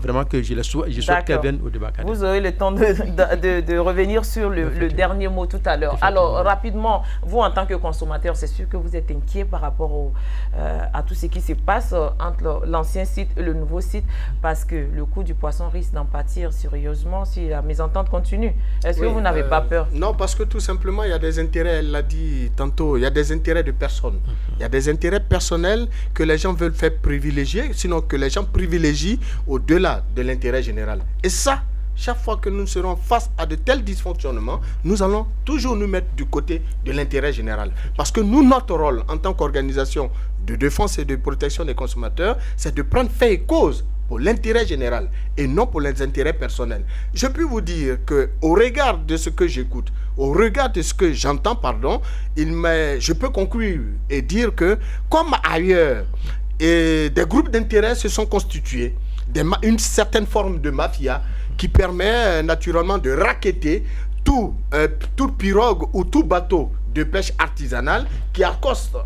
Vraiment que je souhaite qu'elles viennent au débat. Vous aurez le temps de revenir sur le dernier mot tout à l'heure. Alors, rapidement, vous en tant que consommateur, c'est sûr que vous êtes inquiet par rapport à tout ce qui se passe entre l'ancien site et le nouveau site, parce que le coût du poisson risque d'en pâtir sérieusement si la mésentente continue. Est-ce que vous n'avez pas peur? Non, parce que tout simplement, il y a des intérêts, elle l'a dit tantôt, il y a des intérêts de personnes. Il y a des intérêts personnels que les gens veulent faire privilégier, sinon que les gens privilégient au-delà de l'intérêt général. Et ça, chaque fois que nous serons face à de tels dysfonctionnements, nous allons toujours nous mettre du côté de l'intérêt général. Parce que nous, notre rôle en tant qu'organisation de défense et de protection des consommateurs, c'est de prendre fait et cause pour l'intérêt général et non pour les intérêts personnels. Je peux vous dire qu'au regard de ce que j'écoute, au regard de ce que j'entends, je peux conclure et dire que, comme ailleurs, et des groupes d'intérêt se sont constitués, une certaine forme de mafia qui permet naturellement de racketter toute pirogue ou tout bateau de pêche artisanale qui accoste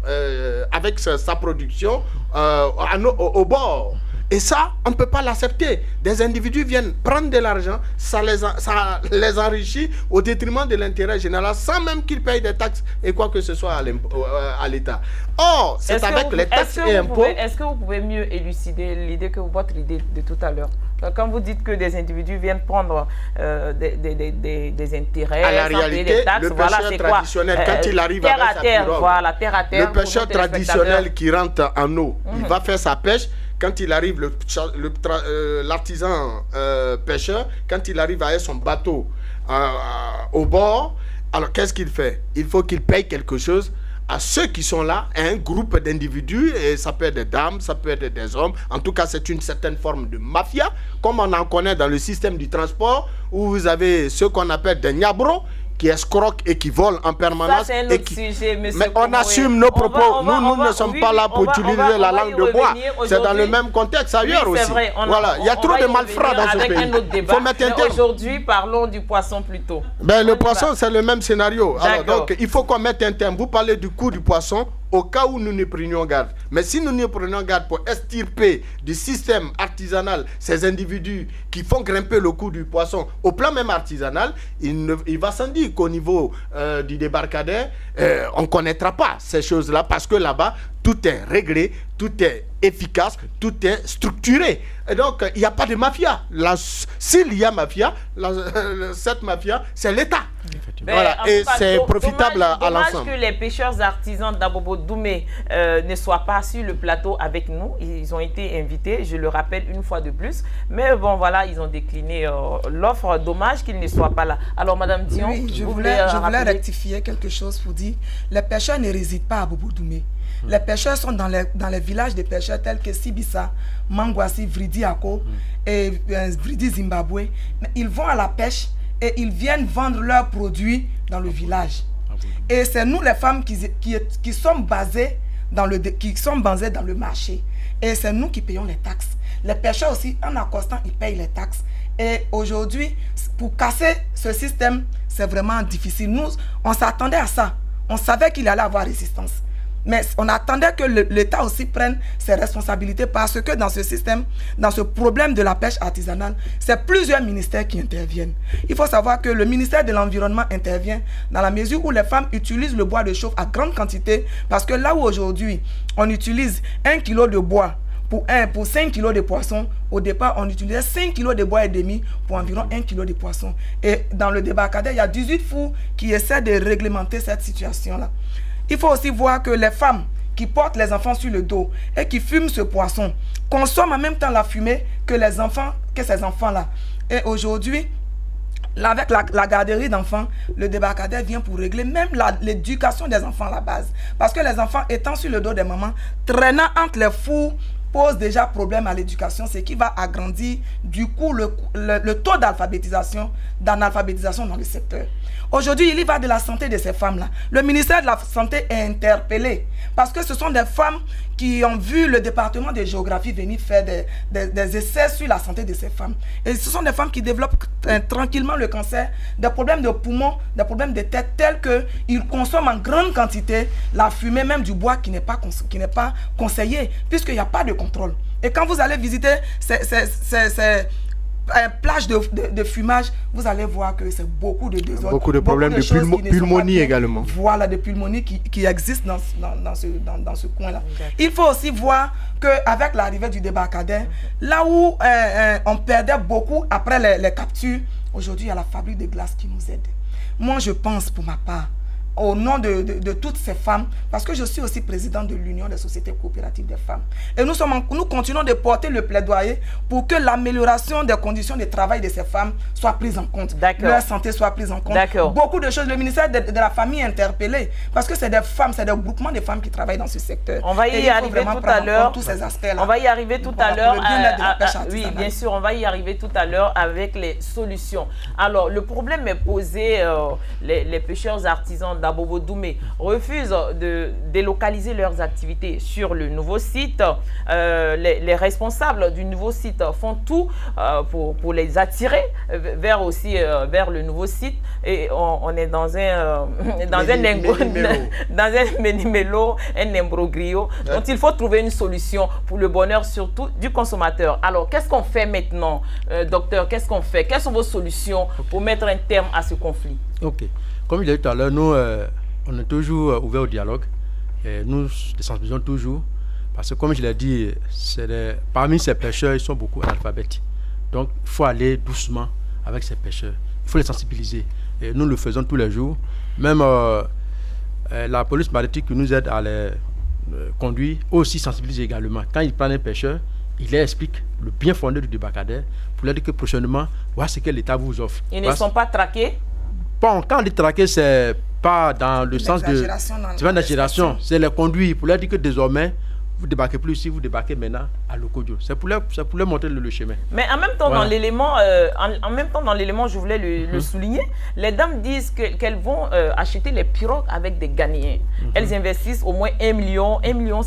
avec sa production au bord. Et ça, on ne peut pas l'accepter. Des individus viennent prendre de l'argent, ça les enrichit au détriment de l'intérêt général, sans même qu'ils payent des taxes et quoi que ce soit à l'État. Or, c'est avec les taxes et impôts... Est-ce que vous pouvez mieux élucider votre idée de tout à l'heure? Quand vous dites que des individus viennent prendre des intérêts, à la réalité, des taxes, le pêcheur traditionnel, quand il arrive avec sa pirogue, terre à terre, le pêcheur traditionnel qui rentre en eau, il va faire sa pêche. Quand il arrive, l'artisan pêcheur, quand il arrive avec son bateau au bord, alors qu'est-ce qu'il fait? Il faut qu'il paye quelque chose à ceux qui sont là, à un groupe d'individus, et ça peut être des dames, ça peut être des hommes. En tout cas, c'est une certaine forme de mafia, comme on en connaît dans le système du transport, où vous avez ce qu'on appelle des niabros, qui escroquent et qui volent en permanence. Ça, c'est un autre sujet, mais on assume nos propos. Nous ne sommes pas là pour utiliser la langue de bois. C'est dans le même contexte ailleurs aussi. Vrai, voilà, il y a trop de malfrats dans ce pays. Il faut mettre un terme. Aujourd'hui, parlons du poisson plutôt. Le poisson, c'est le même scénario. Alors, donc, il faut qu'on mette un terme. Vous parlez du coût du poisson au cas où nous ne prenions garde. Mais si nous ne prenons garde pour extirper du système artisanal ces individus qui font grimper le coût du poisson au plan même artisanal, il va sans dire qu'au niveau du débarcadère, on ne connaîtra pas ces choses-là parce que là-bas, tout est réglé, tout est efficace, tout est structuré. Et donc, il n'y a pas de mafia. S'il y a mafia, cette mafia, c'est l'État. Voilà, et c'est profitable à l'ensemble. Dommage que les pêcheurs artisans d'Abobo-Doumé ne soient pas sur le plateau avec nous. Ils ont été invités, je le rappelle une fois de plus. Mais bon, voilà, ils ont décliné l'offre. Dommage qu'ils ne soient pas là. Alors, Madame Dion, oui, je voulais rectifier quelque chose pour dire. Les pêcheurs ne résident pas à Abobo-Doumé. Les pêcheurs sont dans les villages de pêcheurs tels que Sibissa, Mangwasi, Vridi Ako et Vridi Zimbabwe. Mais ils vont à la pêche et ils viennent vendre leurs produits dans le village. Et c'est nous les femmes qui sommes basées dans le marché. Et c'est nous qui payons les taxes. Les pêcheurs aussi, en accostant, ils payent les taxes. Et aujourd'hui, pour casser ce système, c'est vraiment difficile. Nous, on s'attendait à ça. On savait qu'il allait avoir résistance. Mais on attendait que l'État aussi prenne ses responsabilités parce que dans ce système, dans ce problème de la pêche artisanale, c'est plusieurs ministères qui interviennent. Il faut savoir que le ministère de l'Environnement intervient dans la mesure où les femmes utilisent le bois de chauffe à grande quantité parce que là où aujourd'hui on utilise 1 kg de bois pour 5 kg de poisson, au départ, on utilisait 5 kg de bois et demi pour environ 1 kg de poisson. Et dans le débarcadère, il y a 18 fours qui essaient de réglementer cette situation-là. Il faut aussi voir que les femmes qui portent les enfants sur le dos et qui fument ce poisson consomment en même temps la fumée que ces enfants-là. Et aujourd'hui, avec la garderie d'enfants, le débarcadère vient pour régler même l'éducation des enfants à la base. Parce que les enfants étant sur le dos des mamans, traînant entre les fours, pose déjà problème à l'éducation, c'est qui va agrandir du coup le taux d'alphabétisation dans le secteur. Aujourd'hui, il y va de la santé de ces femmes-là. Le ministère de la Santé est interpellé parce que ce sont des femmes qui ont vu le département de géographie venir faire des essais sur la santé de ces femmes. Et ce sont des femmes qui développent tranquillement le cancer, des problèmes de poumons, des problèmes de tête, tels qu'ils consomment en grande quantité la fumée, même du bois qui n'est pas conseillé, puisqu'il n'y a pas de contrôle. Et quand vous allez visiter ces plage de fumage, vous allez voir que c'est beaucoup de désordre. Beaucoup de problèmes de pulmonie également. Voilà, de pulmonie qui existent dans ce coin-là. Il faut aussi voir qu'avec l'arrivée du débarcadère, là où on perdait beaucoup après les captures, aujourd'hui il y a la fabrique de glace qui nous aide. Moi je pense pour ma part, au nom de toutes ces femmes, parce que je suis aussi présidente de l'Union des sociétés coopératives des femmes. Et nous continuons de porter le plaidoyer pour que l'amélioration des conditions de travail de ces femmes soit prise en compte. Leur santé soit prise en compte. Beaucoup de choses. Le ministère de la Famille est interpellé, parce que c'est des femmes, c'est des groupements de femmes qui travaillent dans ce secteur. On va y arriver tout à l'heure. On va y arriver tout à l'heure. Oui, bien sûr, on va y arriver tout à l'heure avec les solutions. Alors, le problème est posé, les pêcheurs artisans d'Abobo Doumé refusent de délocaliser leurs activités sur le nouveau site. Les responsables du nouveau site font tout pour les attirer vers le nouveau site. Et on est dans un méli-mélo, un imbroglio. Donc il faut trouver une solution pour le bonheur surtout du consommateur. Alors qu'est-ce qu'on fait maintenant, docteur? Qu'est-ce qu'on fait? Quelles sont vos solutions pour mettre un terme à ce conflit? Ok. Comme je l'ai dit tout à l'heure, nous, on est toujours ouverts au dialogue. Et nous les sensibilisons toujours. Parce que comme je l'ai dit, parmi ces pêcheurs, ils sont beaucoup analphabètes. Donc, il faut aller doucement avec ces pêcheurs. Il faut les sensibiliser. Et nous le faisons tous les jours. Même la police maritime qui nous aide à les conduire aussi sensibilise également. Quand ils prennent un pêcheur, il leur explique le bien fondé du débarcadère pour leur dire que prochainement, voilà ce que l'État vous offre. Ils ne sont pas traqués? Bon, quand on dit traquer, c'est pas dans le sens de... C'est pas une exagération, c'est les conduire pour leur dire que désormais, vous débarquez plus ici, vous débarquez maintenant à Lokodio. C'est pour leur montrer le chemin. Mais en même temps, dans l'élément, je voulais le souligner, les dames disent qu'elles vont acheter les pirogues avec des Ghanéens. Elles investissent au moins 1 million, 1,5 million,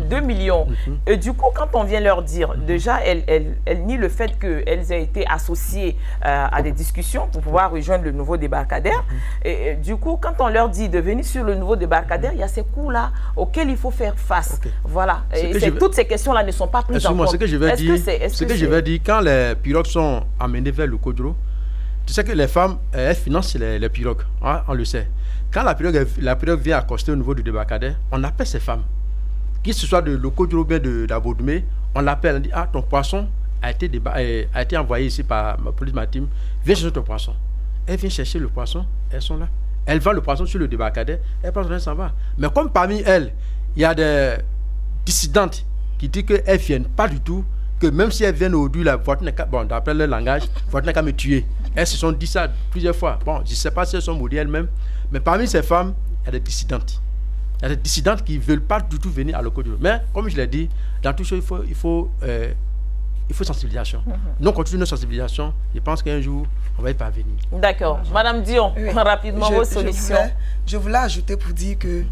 2 millions. Et du coup, quand on vient leur dire, déjà, elles nient le fait qu'elles aient été associées à des discussions pour pouvoir rejoindre le nouveau débarcadère. Et du coup, quand on leur dit de venir sur le nouveau débarcadère, il y a ces coûts-là auxquels il faut faire face. Voilà. Toutes ces questions-là ne sont pas prises en compte. Ce que je vais dire, quand les pirogues sont amenées vers le Kodro, tu sais que les femmes, elles financent les pirogues, hein, on le sait. Quand la pirogue vient accoster au niveau du débarcadère, on appelle ces femmes, qu'il ce soit de Lokodro ou bien d'Abodoumé, on l'appelle, on dit, ah, ton poisson a été envoyé ici par ma police maritime, viens chercher ton poisson. Elles viennent chercher le poisson, elles sont là. Elles vendent le poisson sur le débarcadère, elles pensent que ça va. Mais comme parmi elles, il y a des dissidentes qui disent qu'elles ne viennent pas du tout, que même si elles viennent aujourd'hui, la voiture n'est qu'à, bon, d'après leur langage, la voiture n'est qu'à me tuer. Elles se sont dit ça plusieurs fois. Bon, je ne sais pas si elles sont maudées elles-mêmes, mais parmi ces femmes, il y a des dissidentes. Il y a des dissidentes qui ne veulent pas du tout venir à l'Okodjo. Mais, comme je l'ai dit, dans tout ça, il faut sensibilisation. Nous, on continue notre sensibilisation. Je pense qu'un jour, on va y parvenir. D'accord. Madame Dion, rapidement, vos solutions. Je voulais ajouter pour dire que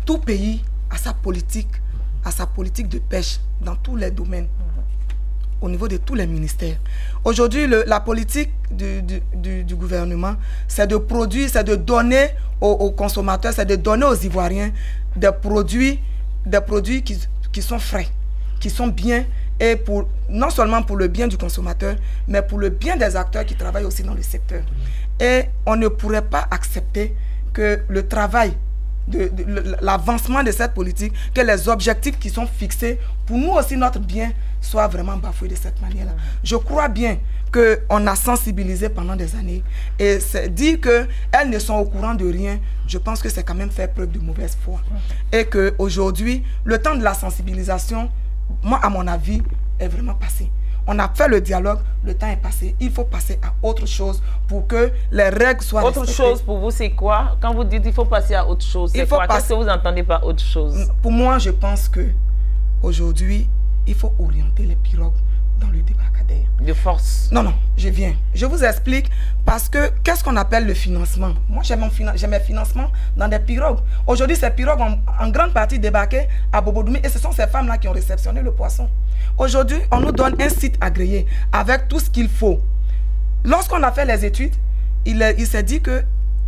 tout pays a sa politique de pêche dans tous les domaines. au niveau de tous les ministères. Aujourd'hui, la politique du gouvernement, c'est de produire, c'est de donner aux consommateurs, c'est de donner aux Ivoiriens des produits qui sont frais, qui sont bien, et non seulement pour le bien du consommateur, mais pour le bien des acteurs qui travaillent aussi dans le secteur. Et on ne pourrait pas accepter que le travail, l'avancement de cette politique, que les objectifs qui sont fixés, pour nous aussi notre bien, soient vraiment bafoués de cette manière-là. Je crois bien qu'on a sensibilisé pendant des années, et dire qu'elles ne sont au courant de rien, je pense que c'est quand même faire preuve de mauvaise foi. Et qu'aujourd'hui, le temps de la sensibilisation, moi, à mon avis, est vraiment passé. On a fait le dialogue, le temps est passé. Il faut passer à autre chose pour que les règles soient respectées. Autre chose pour vous, c'est quoi? Quand vous dites qu'il faut passer à autre chose, c'est quoi? Qu'est-ce que vous entendez par autre chose? Pour moi, je pense qu'aujourd'hui, il faut orienter les pirogues dans le débarcadère. De force? Non, non, je viens. Je vous explique parce que qu'est-ce qu'on appelle le financement? Moi, j'ai mes financements dans des pirogues. Aujourd'hui, ces pirogues ont en grande partie débarqué à Bobo-Doumé et ce sont ces femmes-là qui ont réceptionné le poisson. Aujourd'hui, on nous donne un site agréé avec tout ce qu'il faut. Lorsqu'on a fait les études, il s'est dit que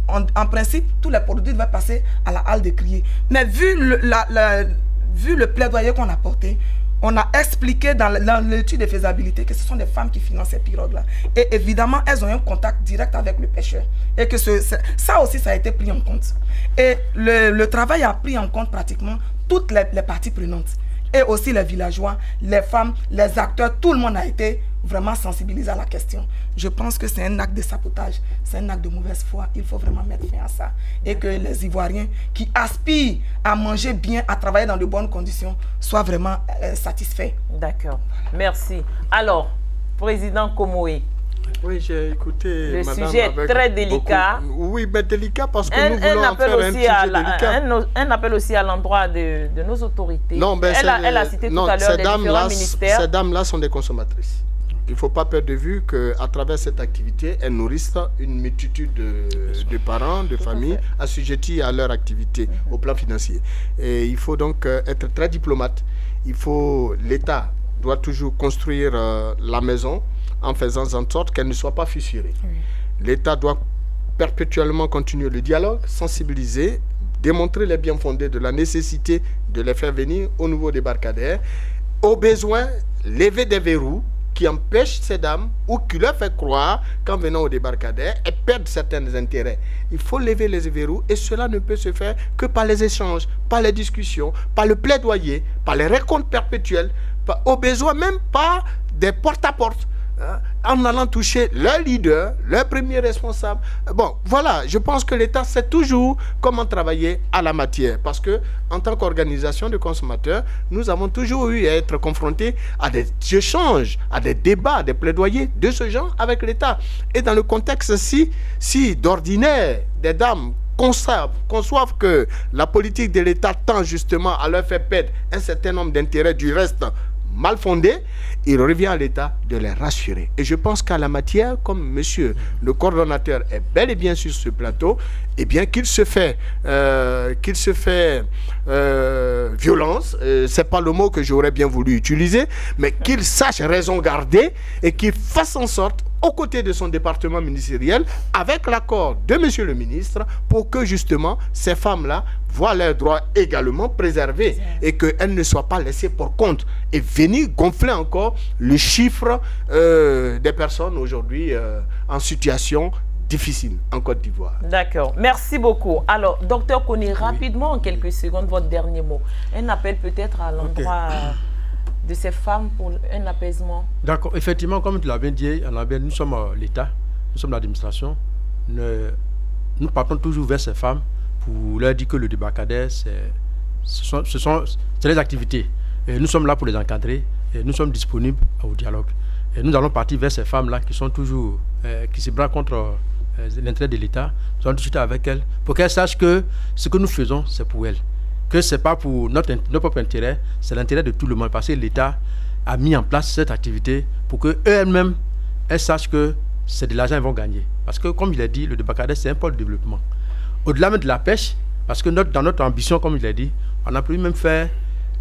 en principe, tous les produits devaient passer à la halle de crier. Mais vu le plaidoyer qu'on a porté, on a expliqué dans l'étude de faisabilité que ce sont des femmes qui financent ces pirogues-là. Et évidemment, elles ont un contact direct avec le pêcheur. Et que ça aussi, ça a été pris en compte. Et le travail a pris en compte pratiquement toutes les parties prenantes. Et aussi les villageois, les femmes, les acteurs, tout le monde a été vraiment sensibilisé à la question. Je pense que c'est un acte de sabotage, c'est un acte de mauvaise foi. Il faut vraiment mettre fin à ça. Et que les Ivoiriens qui aspirent à manger bien, à travailler dans de bonnes conditions, soient vraiment satisfaits. D'accord. Merci. Alors, Président Komoé. Oui, j'ai écouté le madame sujet est très délicat. Oui, mais délicat parce que nous voulons en faire un sujet délicat. Un appel aussi à l'endroit de nos autorités. Non, ben elle a cité tout à l'heure les différents ministères. Ces dames-là sont des consommatrices. Il ne faut pas perdre de vue qu'à travers cette activité, elles nourrissent une multitude de parents, de familles assujettis à leur activité au plan financier. Et il faut donc être très diplomate. L'État doit toujours construire la maison en faisant en sorte qu'elle ne soit pas fissurée. L'État doit perpétuellement continuer le dialogue, sensibiliser, démontrer les bien-fondés de la nécessité de les faire venir au nouveau débarcadère. Au besoin, lever des verrous qui empêchent ces dames ou qui leur fait croire qu'en venant au débarcadère, elles perdent certains intérêts. Il faut lever les verrous et cela ne peut se faire que par les échanges, par les discussions, par le plaidoyer, par les rencontres perpétuelles, au besoin même par des porte-à-porte. En allant toucher leur leader, leur premier responsable. Bon, voilà, je pense que l'État sait toujours comment travailler à la matière. Parce que, en tant qu'organisation de consommateurs, nous avons toujours eu à être confrontés à des échanges, à des débats, des plaidoyers de ce genre avec l'État. Et dans le contexte si d'ordinaire, des dames conçoivent que la politique de l'État tend justement à leur faire perdre un certain nombre d'intérêts du reste mal fondés, il revient à l'État de les rassurer. Et je pense qu'à la matière, comme monsieur le coordonnateur est bel et bien sur ce plateau, eh bien qu'il se fait violence, c'est pas le mot que j'aurais bien voulu utiliser, mais qu'il sache raison garder et qu'il fasse en sorte, aux côtés de son département ministériel, avec l'accord de monsieur le ministre, pour que justement ces femmes-là voient leurs droits également préservés et qu'elles ne soient pas laissées pour compte et venir gonfler encore le chiffre des personnes aujourd'hui en situation difficile en Côte d'Ivoire. D'accord. Merci beaucoup. Alors, docteur Koné, rapidement, en quelques secondes, votre dernier mot. Un appel peut-être à l'endroit de ces femmes pour un apaisement. D'accord. Effectivement, comme tu l'avais dit, nous sommes l'État, nous sommes l'administration. Nous partons toujours vers ces femmes pour leur dire que le débarcadère, c'est les activités. Et nous sommes là pour les encadrer et nous sommes disponibles au dialogue. Et nous allons partir vers ces femmes-là qui sont toujours, qui se braquent contre l'intérêt de l'État. Nous allons discuter avec elles pour qu'elles sachent que ce que nous faisons, c'est pour elles. Que ce n'est pas pour notre propre intérêt, c'est l'intérêt de tout le monde. Parce que l'État a mis en place cette activité pour qu'elles-mêmes, elles sachent que c'est de l'argent qu'elles vont gagner. Parce que, comme il a dit, le débarcadère, c'est un pôle de développement. Au-delà même de la pêche, parce que dans notre ambition, comme il a dit, on a pu même faire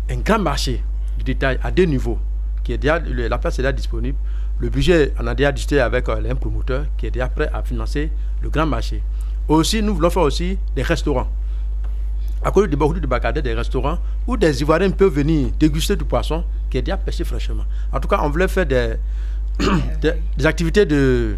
un grand marché du détail à 2 niveaux qui est déjà, la place est déjà disponible. Le budget, on a déjà discuté avec un promoteur qui est déjà prêt à financer le grand marché. Aussi, nous voulons faire aussi des restaurants. À cause de beaucoup de Barcadère, des restaurants où des Ivoiriens peuvent venir déguster du poisson qui est déjà pêché fraîchement. En tout cas, on voulait faire des activités de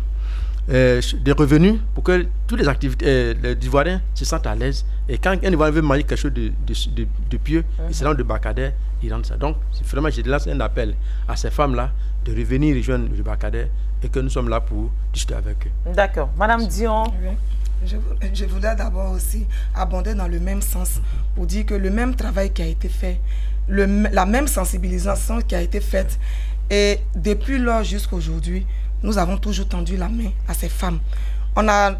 revenus pour que toutes les activités, les Ivoiriens se sentent à l'aise. Et quand un Ivoirien veut manger quelque chose de pieux, il se rend de Barcadère, il rentre ça. Donc, vraiment, je lance un appel à ces femmes-là de revenir rejoindre le Barcadère et que nous sommes là pour discuter avec eux. D'accord. Madame Dion. Oui. Je voudrais d'abord aussi abonder dans le même sens pour dire que le même travail qui a été fait, la même sensibilisation qui a été faite, et depuis lors jusqu'à aujourd'hui, nous avons toujours tendu la main à ces femmes.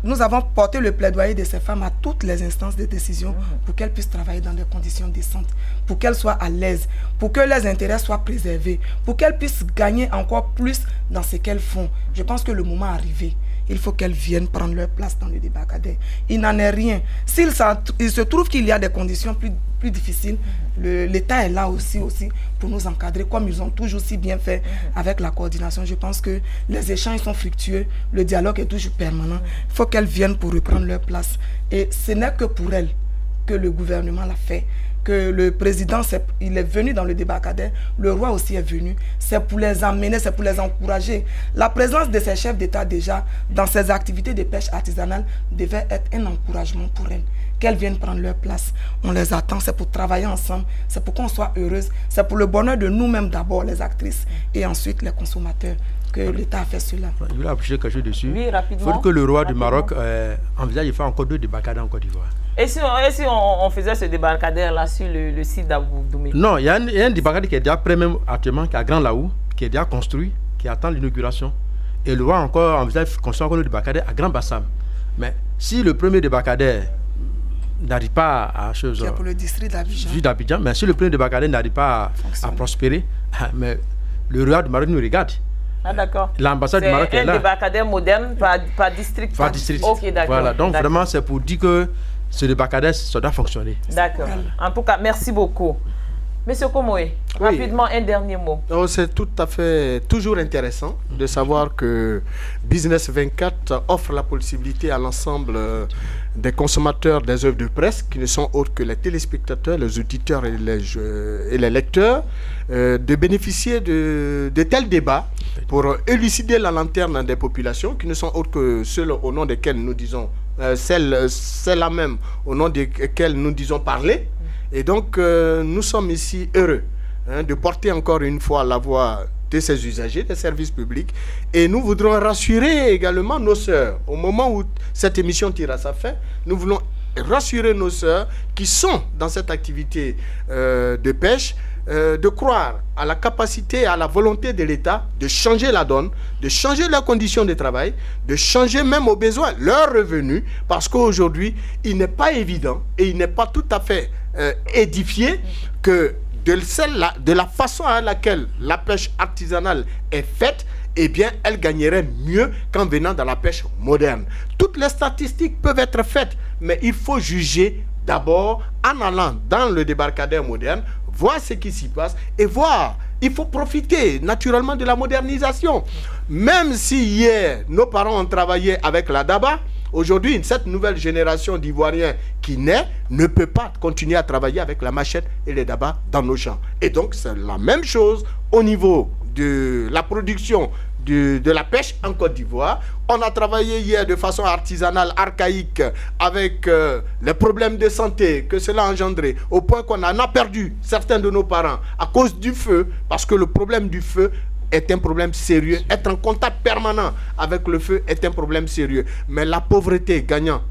Nous avons porté le plaidoyer de ces femmes à toutes les instances de décision pour qu'elles puissent travailler dans des conditions décentes, pour qu'elles soient à l'aise, pour que leurs intérêts soient préservés, pour qu'elles puissent gagner encore plus dans ce qu'elles font. Je pense que le moment est arrivé. Il faut qu'elles viennent prendre leur place dans le débarcadère. Il n'en est rien. Il se trouve qu'il y a des conditions plus difficiles, l'État est là aussi pour nous encadrer, comme ils ont toujours si bien fait avec la coordination. Je pense que les échanges sont fructueux, le dialogue est toujours permanent. Il faut qu'elles viennent pour reprendre leur place. Et ce n'est que pour elles que le gouvernement l'a fait, que le président, il est venu dans le débarcadère, le roi aussi est venu. C'est pour les emmener, c'est pour les encourager. La présence de ces chefs d'État déjà dans ces activités de pêche artisanale devait être un encouragement pour elles. Qu'elles viennent prendre leur place. On les attend, c'est pour travailler ensemble, c'est pour qu'on soit heureuses, c'est pour le bonheur de nous-mêmes d'abord, les actrices, et ensuite les consommateurs, que l'État a fait cela. Je voulais appuyer quelque chose dessus. Oui, rapidement. Il faut que le roi du Maroc envisage de faire encore 2 débarcadères en Côte d'Ivoire. Et si on faisait ce débarcadère-là sur le site d'Abou-Doumé? Non, il y a un débarcadère qui est déjà prêt même actuellement, qui est à Grand Laou, qui est déjà construit, qui attend l'inauguration. Et le roi encore envisage de construire encore le débarcadère à Grand Bassam. Mais si le premier débarcadère n'arrive pas à chose pour le district d'Abidjan, mais si le premier débarcadère n'arrive pas à prospérer, mais le roi du Maroc nous regarde. Ah d'accord. L'ambassade du Maroc est là. C'est un débarcadère moderne par district. Par district. Ok, d'accord. Voilà, donc vraiment c'est pour dire que ce débarcadère, ça doit fonctionner. D'accord. En tout cas, merci beaucoup. Monsieur Komoé, rapidement, un dernier mot. C'est tout à fait toujours intéressant de savoir que Business 24 offre la possibilité à l'ensemble des consommateurs des œuvres de presse, qui ne sont autres que les téléspectateurs, les auditeurs et les lecteurs, de bénéficier de tels débats pour élucider la lanterne des populations, qui ne sont autres que ceux au nom desquels nous disons, celles-là même au nom desquelles nous disons parler. Et donc, nous sommes ici heureux de porter encore une fois la voix de ces usagers des services publics. Et nous voudrons rassurer également nos sœurs. Au moment où cette émission tire à sa fin, nous voulons rassurer nos sœurs qui sont dans cette activité de pêche, de croire à la capacité, à la volonté de l'État de changer la donne, de changer leurs conditions de travail, de changer même au besoin leurs revenus, parce qu'aujourd'hui, il n'est pas évident et il n'est pas tout à fait édifié que de la façon à laquelle la pêche artisanale est faite, eh bien, elle gagnerait mieux qu'en venant dans la pêche moderne. Toutes les statistiques peuvent être faites, mais il faut juger d'abord en allant dans le débarcadère moderne, voir ce qui s'y passe et voir. Il faut profiter naturellement de la modernisation. Même si hier, nos parents ont travaillé avec la daba, aujourd'hui, cette nouvelle génération d'Ivoiriens qui naît ne peut pas continuer à travailler avec la machette et les dabas dans nos champs. Et donc, c'est la même chose au niveau de la production de la pêche en Côte d'Ivoire. On a travaillé hier de façon artisanale, archaïque, avec les problèmes de santé que cela a engendré, au point qu'on en a perdu certains de nos parents à cause du feu, parce que le problème du feu est un problème sérieux. Être en contact permanent avec le feu est un problème sérieux. Mais la pauvreté gagnant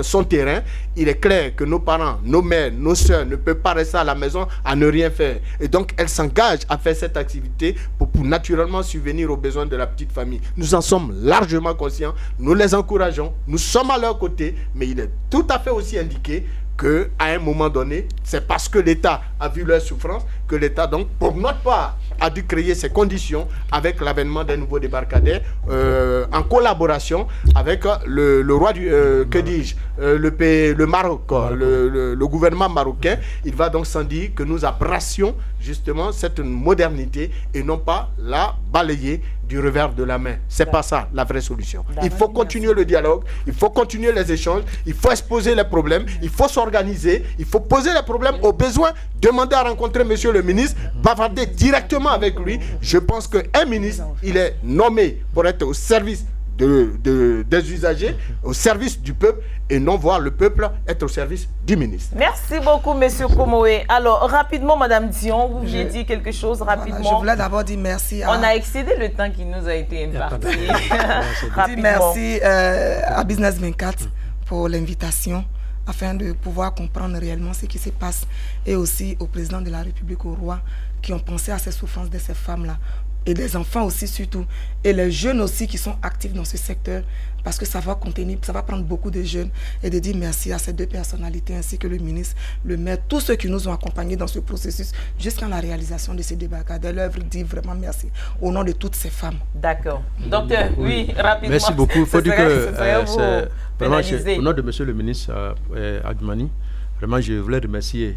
son terrain, il est clair que nos parents, nos mères, nos soeurs ne peuvent pas rester à la maison à ne rien faire. Et donc, elles s'engagent à faire cette activité pour naturellement subvenir aux besoins de la petite famille. Nous en sommes largement conscients. Nous les encourageons. Nous sommes à leur côté. Mais il est tout à fait aussi indiqué qu'à un moment donné, c'est parce que l'État a vu leur souffrance que l'État, donc, pour notre part, a dû créer ces conditions avec l'avènement d'un nouveau débarcadère en collaboration avec le roi du, que dis-je, le Maroc, le gouvernement marocain. Il va donc sans dire que nous abrassions justement cette modernité et non pas la balayer du revers de la main. C'est pas ça la vraie solution. Il faut continuer le dialogue, il faut continuer les échanges, il faut exposer les problèmes, il faut s'organiser, il faut poser les problèmes au besoin, demander à rencontrer monsieur le ministre, bavarder directement avec lui. Je pense qu'un ministre, il est nommé pour être au service des usagers, au service du peuple, et non voir le peuple être au service du ministre. Merci beaucoup, monsieur Komoé. Alors, rapidement, madame Dion, vous vouliez dire quelque chose rapidement. Voilà, je voulais d'abord dire merci à... On a excédé le temps qui nous a été imparti. Merci à Business 24 pour l'invitation, afin de pouvoir comprendre réellement ce qui se passe, et aussi au président de la République, au roi, qui ont pensé à ces souffrances de ces femmes-là, et des enfants aussi surtout, et les jeunes aussi qui sont actifs dans ce secteur, parce que ça va contenir, ça va prendre beaucoup de jeunes, et de dire merci à ces deux personnalités ainsi que le ministre, le maire, tous ceux qui nous ont accompagnés dans ce processus jusqu'à la réalisation de ces débarcadères. L'œuvre dit vraiment merci au nom de toutes ces femmes. D'accord. Docteur, oui, rapidement. Merci beaucoup. Il faut dire que vraiment, au nom de monsieur le ministre Adjoumani, vraiment je voulais remercier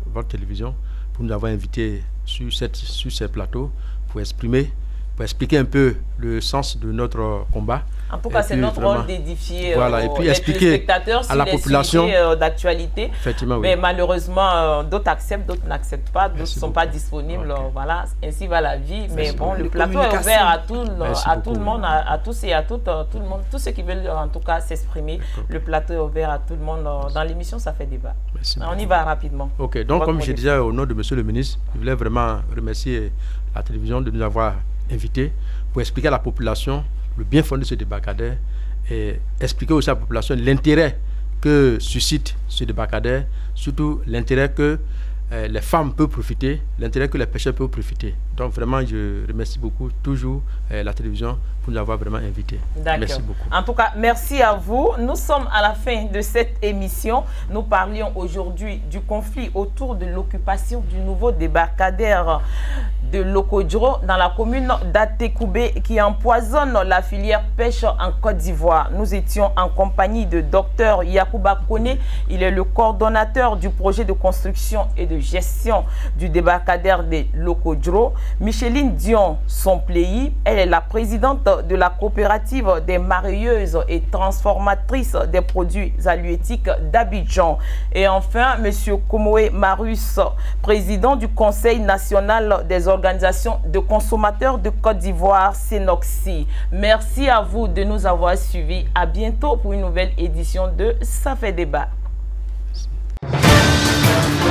votre télévision pour nous avoir invités sur ces plateaux pour expliquer un peu le sens de notre combat. En tout cas, c'est notre rôle d'édifier les spectateurs sur à la population d'actualité. Mais malheureusement, d'autres acceptent, d'autres n'acceptent pas, d'autres ne sont pas disponibles. Voilà, ainsi va la vie. Mais bon, le plateau est ouvert à tout le monde, à tous et à toutes, tout le monde, tous ceux qui veulent en tout cas s'exprimer. Le plateau est ouvert à tout le monde. Dans l'émission, ça fait débat. On y va rapidement. Ok, donc comme je disais au nom de monsieur le ministre, je voulais vraiment remercier la télévision de nous avoir invités pour expliquer à la population le bien fondé de ce débarcadère et expliquer aussi à la population l'intérêt que suscite ce débarcadère, surtout l'intérêt que les femmes peuvent profiter, l'intérêt que les pêcheurs peuvent profiter. Donc vraiment, je remercie beaucoup toujours la télévision pour nous avoir vraiment invités. Merci beaucoup. En tout cas, merci à vous. Nous sommes à la fin de cette émission. Nous parlions aujourd'hui du conflit autour de l'occupation du nouveau débarcadère de Lokodjro dans la commune d'Atekoubé qui empoisonne la filière pêche en Côte d'Ivoire. Nous étions en compagnie de Dr Yacouba Kone. Il est le coordonnateur du projet de construction et de gestion du débarcadère de Lokodjro. Micheline Dion Sompléi, elle est la présidente de la coopérative des marailleuses et transformatrices des produits halieutiques d'Abidjan. Et enfin, M. Komoé Marus, président du Conseil national des organisations de consommateurs de Côte d'Ivoire, Sénoxi. Merci à vous de nous avoir suivis. À bientôt pour une nouvelle édition de Ça fait débat. Merci.